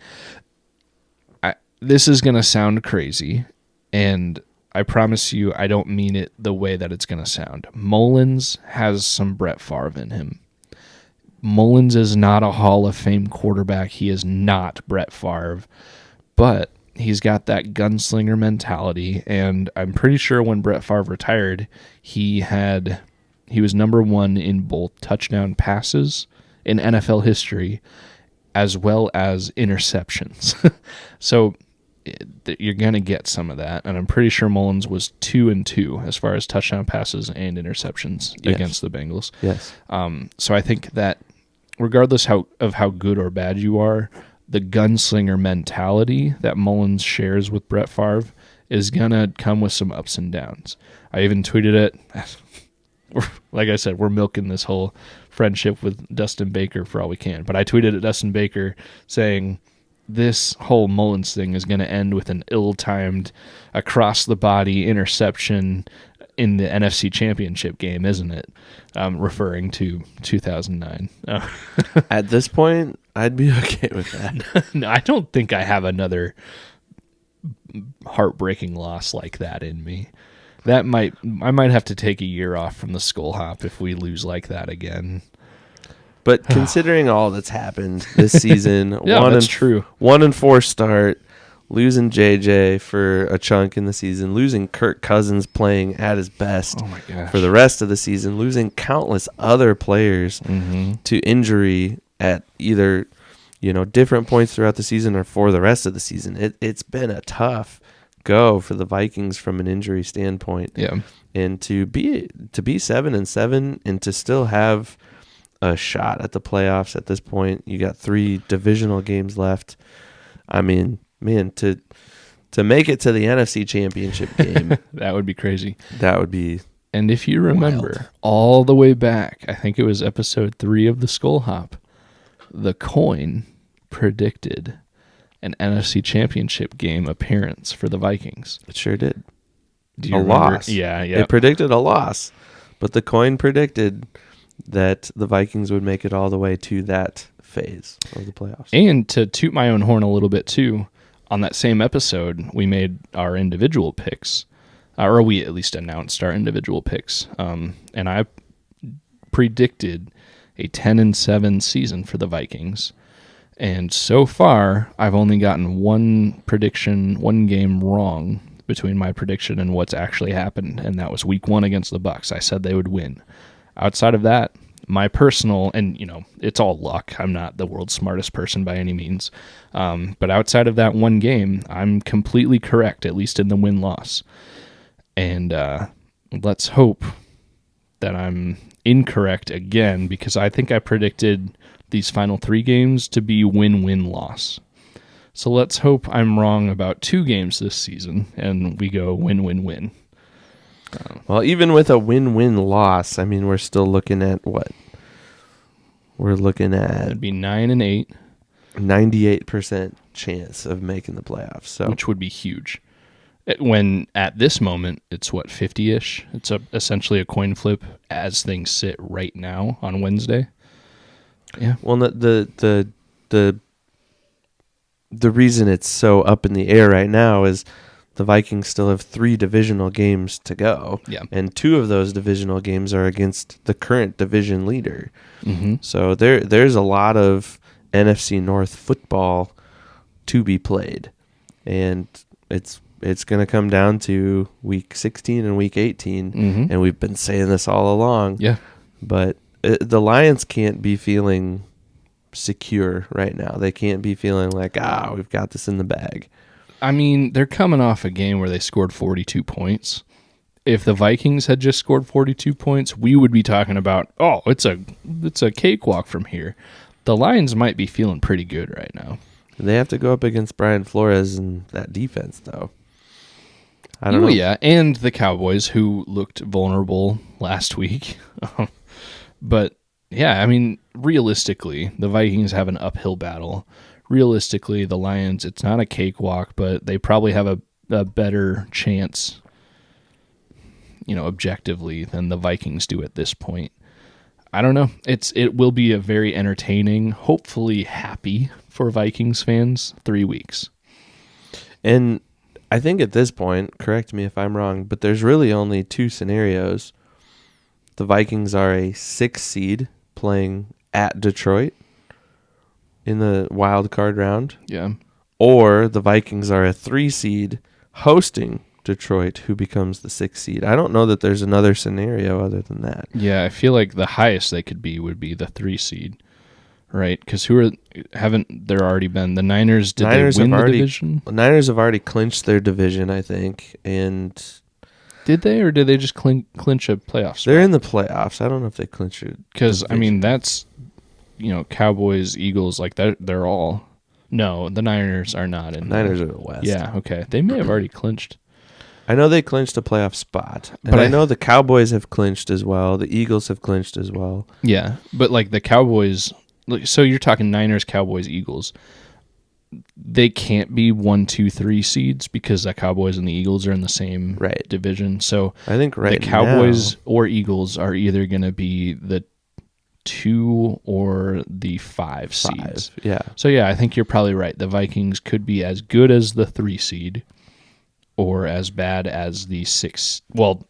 this is gonna sound crazy, and I promise you, I don't mean it the way that it's gonna sound. Mullins has some Brett Favre in him. Mullins is not a Hall of Fame quarterback. He is not Brett Favre, but he's got that gunslinger mentality, and I'm pretty sure when Brett Favre retired, he was number one in both touchdown passes in NFL history as well as interceptions. So you're going to get some of that, and I'm pretty sure Mullins was 2-2 as far as touchdown passes and interceptions against the Bengals.
Yes.
So I think that regardless of how good or bad you are, the gunslinger mentality that Mullins shares with Brett Favre is going to come with some ups and downs. I even tweeted it. Like I said, we're milking this whole friendship with Dustin Baker for all we can. But I tweeted at Dustin Baker saying, this whole Mullins thing is going to end with an ill-timed across-the-body interception in the NFC Championship game, isn't it? Referring to 2009.
At this point, I'd be okay with that.
No, I don't think I have another heartbreaking loss like that in me. I might have to take a year off from the Skol Hop if we lose like that again.
But considering all that's happened this season,
Yeah, that's true.
1-4 start, losing JJ for a chunk in the season, losing Kirk Cousins playing at his best for the rest of the season, losing countless other players to injury at either different points throughout the season or for the rest of the season. It's been a tough go for the Vikings from an injury standpoint.
Yeah,
and to be 7-7 and to still have a shot at the playoffs at this point. You got 3 divisional games left. I mean, man, to make it to the NFC Championship game,
that would be crazy.
That would be.
And if you remember, all the way back, I think it was episode 3 of the Skol Hop, the coin predicted an NFC Championship game appearance for the Vikings.
It sure did.
Do you
a
remember?
loss.
Yeah.
It predicted a loss, but the coin predicted that the Vikings would make it all the way to that phase of the playoffs.
And to toot my own horn a little bit too, on that same episode, we made our individual picks, or we at least announced our individual picks. And I predicted a 10-7 season for the Vikings. And so far, I've only gotten one game wrong between my prediction and what's actually happened, and that was week 1 against the Bucs. I said they would win. Outside of that, my personal, and it's all luck. I'm not the world's smartest person by any means. But outside of that one game, I'm completely correct, at least in the win-loss. And let's hope that I'm incorrect again, because I think I predicted these final 3 games to be win-win-loss. So let's hope I'm wrong about 2 games this season, and we go win-win-win.
Well, even with a win-win loss, I mean, we're still looking at what? We're looking at...
It'd be 9-8.
98% chance of making the playoffs. So,
which would be huge. When at this moment, it's 50-ish? It's essentially a coin flip as things sit right now on Wednesday. Yeah.
Well, the reason it's so up in the air right now is the Vikings still have 3 divisional games to go.
Yeah.
And 2 of those divisional games are against the current division leader.
Mm-hmm.
So there's a lot of NFC North football to be played. And it's going to come down to week 16 and week 18.
Mm-hmm.
And we've been saying this all along.
Yeah.
But the Lions can't be feeling secure right now. They can't be feeling like, we've got this in the bag.
I mean, they're coming off a game where they scored 42 points, if the Vikings had just scored 42 points, we would be talking about, oh, it's a cakewalk from here. The Lions might be feeling pretty good right now.
They have to go up against Brian Flores and that defense, though. I don't know.
Yeah, and the Cowboys, who looked vulnerable last week. But, yeah, I mean, realistically, the Vikings have an uphill battle. Realistically, the Lions, it's not a cakewalk, but they probably have a better chance, objectively, than the Vikings do at this point. I don't know. It will be a very entertaining, hopefully happy for Vikings fans 3 weeks.
And I think at this point, correct me if I'm wrong, but there's really only two scenarios. The Vikings are a 6 seed playing at Detroit in the wild card round.
Yeah.
Or the Vikings are a 3 seed hosting Detroit, who becomes the 6 seed. I don't know that there's another scenario other than that.
Yeah, I feel like the highest they could be would be the 3 seed, right? Because haven't there already been the Niners? Did they win the division?
The Niners have already clinched their division, I think, and
did they, or did they just clinch a playoff spot?
They're in the playoffs. I don't know if they clinched it.
Because I mean, that's Cowboys, Eagles, like they're all. No, the Niners are not in.
Niners are the West.
Yeah, okay, they may have already clinched.
I know they clinched a playoff spot, and I know the Cowboys have clinched as well. The Eagles have clinched as well.
Yeah, but like the Cowboys, so you're talking Niners, Cowboys, Eagles. They can't be 1, 2, 3 seeds because the Cowboys and the Eagles are in the same division. So
I think
the Cowboys or Eagles are either going to be the 2 or the 5 seeds.
Yeah.
So yeah, I think you're probably right. The Vikings could be as good as the 3 seed. Or as bad as the 6, well,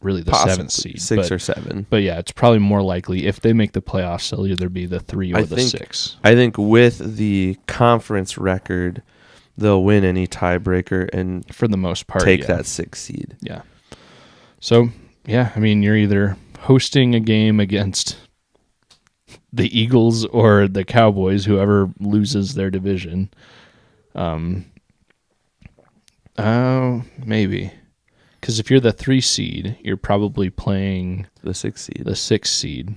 really the
Possibly
7th seed.
6 or 7.
But yeah, it's probably more likely if they make the playoffs, they'll either be the 3 or the 6.
I think with the conference record, they'll win any tiebreaker and
for the most part
take that 6 seed.
Yeah. So, yeah, I mean, you're either hosting a game against the Eagles or the Cowboys, whoever loses their division. Maybe. Because if you're the 3 seed, you're probably playing
the 6 seed.
The 6 seed.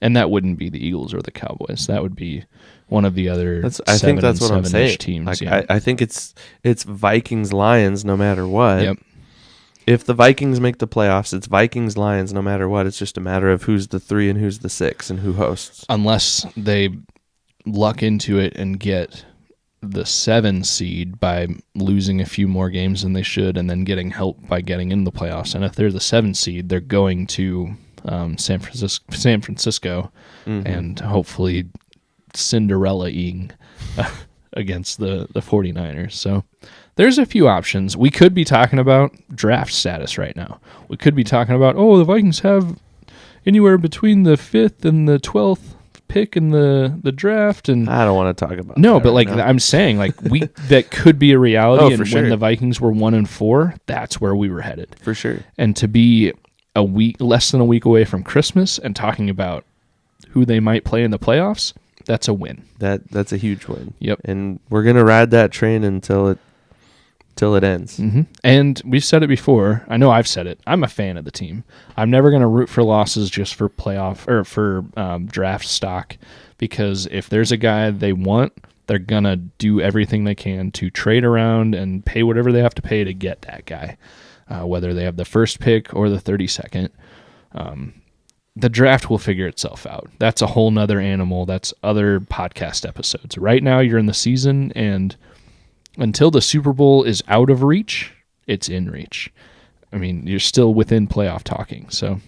And that wouldn't be the Eagles or the Cowboys. That would be one of the other
I think that's what I'm saying.
Teams.
Like,
yeah.
I think it's Vikings Lions no matter what.
Yep.
If the Vikings make the playoffs, it's Vikings Lions no matter what. It's just a matter of who's the 3 and who's the 6 and who hosts.
Unless they luck into it and get the 7 seed by losing a few more games than they should and then getting help by getting in the playoffs. And if they're the 7 seed, they're going to San Francisco and hopefully Cinderella-ing against the 49ers. So there's a few options. We could be talking about draft status right now. We could be talking about, the Vikings have anywhere between the 5th and the 12th pick in the draft, and
I don't want to talk about
but like I'm saying, like that could be a reality. And
sure.
When the Vikings were 1-4, that's where we were headed
for sure.
And to be less than a week away from Christmas and talking about who they might play in the playoffs, that's a win.
That's a huge win.
Yep.
And we're gonna ride that train until it ends.
Mm-hmm. And we've said it before. I know I've said it. I'm a fan of the team. I'm never going to root for losses just for playoff or for draft stock, because if there's a guy they want, they're going to do everything they can to trade around and pay whatever they have to pay to get that guy, whether they have the first pick or the 32nd. The draft will figure itself out. That's a whole nother animal. That's other podcast episodes. Right now you're in the season, and until the Super Bowl is out of reach, it's in reach. I mean, you're still within playoff talking, so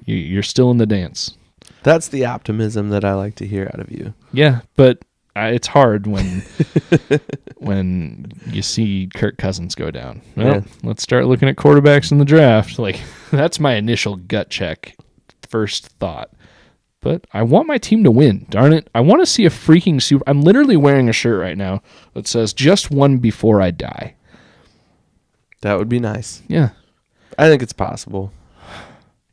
you're still in the dance.
That's the optimism that I like to hear out of you.
Yeah, but it's hard when when you see Kirk Cousins go down. Well, let's start looking at quarterbacks in the draft. Like, that's my initial gut check, first thought. But I want my team to win, darn it. I want to see a freaking Super... I'm literally wearing a shirt right now that says, "Just one before I die."
That would be nice.
Yeah.
I think it's possible.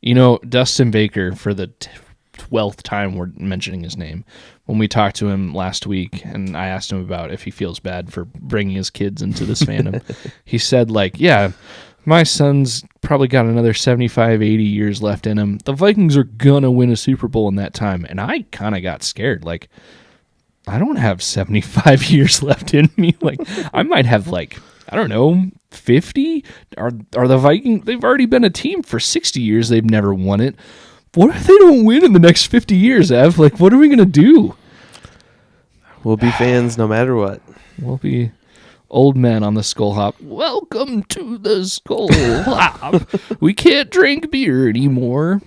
Dustin Baker, for the 12th time we're mentioning his name, when we talked to him last week, and I asked him about if he feels bad for bringing his kids into this fandom, he said, My son's probably got another 75, 80 years left in him. The Vikings are going to win a Super Bowl in that time. And I kind of got scared. Like, I don't have 75 years left in me. Like, I might have, like, I don't know, 50? Are the Vikings, they've already been a team for 60 years. They've never won it. What if they don't win in the next 50 years, Ev? Like, what are we going to do?
We'll be fans no matter what.
We'll be old men on the Skol Hop. Welcome to the Skol Hop. We can't drink beer anymore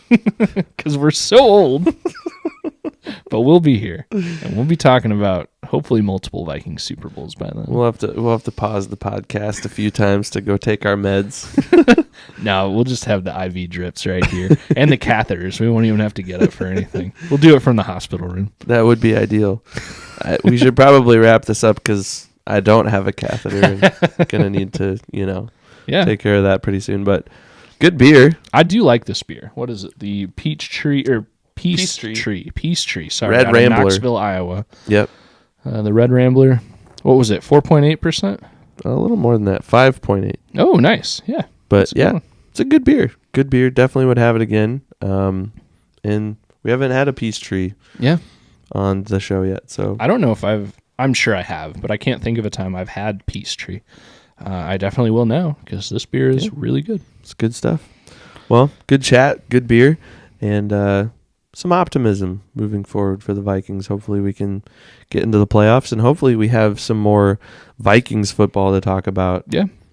because we're so old. But we'll be here, and we'll be talking about hopefully multiple Viking Super Bowls by then.
We'll have to pause the podcast a few times to go take our meds.
No, we'll just have the IV drips right here and the catheters. We won't even have to get up for anything. We'll do it from the hospital room.
That would be ideal. We should probably wrap this up because I don't have a catheter. And I'm gonna need to, take care of that pretty soon. But good beer.
I do like this beer. What is it? The Peach Tree or Peace Tree. Sorry,
Red
out
Rambler,
of Knoxville, Iowa.
Yep.
The Red Rambler. What was it? 4.8%.
A little more than that. 5.8.
Oh, nice. Yeah.
But yeah, it's a good beer. Good beer. Definitely would have it again. And we haven't had a Peace Tree.
Yeah.
On the show yet, so
I don't know if I'm sure I have, but I can't think of a time I've had Peace Tree. I definitely will now because this beer is really good.
It's good stuff. Well, good chat, good beer, and some optimism moving forward for the Vikings. Hopefully we can get into the playoffs, and hopefully we have some more Vikings football to talk about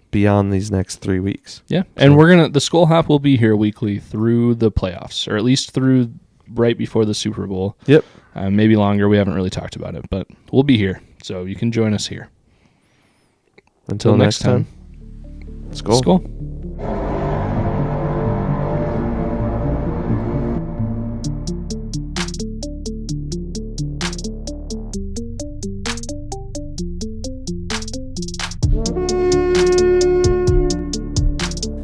beyond these next 3 weeks.
Yeah, and the Skol Hop will be here weekly through the playoffs, or at least through right before the Super Bowl.
Yep.
Maybe longer. We haven't really talked about it, but we'll be here, so you can join us here.
Until next time. Skol.
Skol.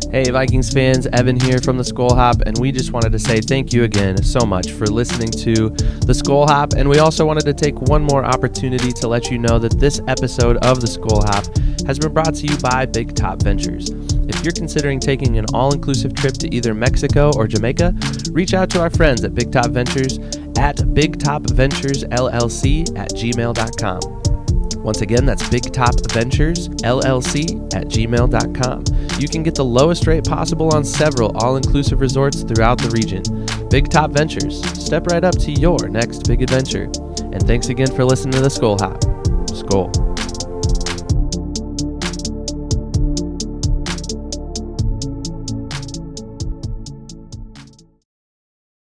Hey Vikings fans, Evan here from the Skol Hop, and we just wanted to say thank you again so much for listening to the Skol Hop, and we also wanted to take one more opportunity to let you know that this episode of the Skol Hop has been brought to you by Big Top Ventures. If you're considering taking an all-inclusive trip to either Mexico or Jamaica, reach out to our friends at Big Top Ventures at bigtopventuresllc@gmail.com. Once again, that's bigtopventuresllc@gmail.com. You can get the lowest rate possible on several all-inclusive resorts throughout the region. Big Top Ventures. Step right up to your next big adventure. And thanks again for listening to the Skol Hop. Skol.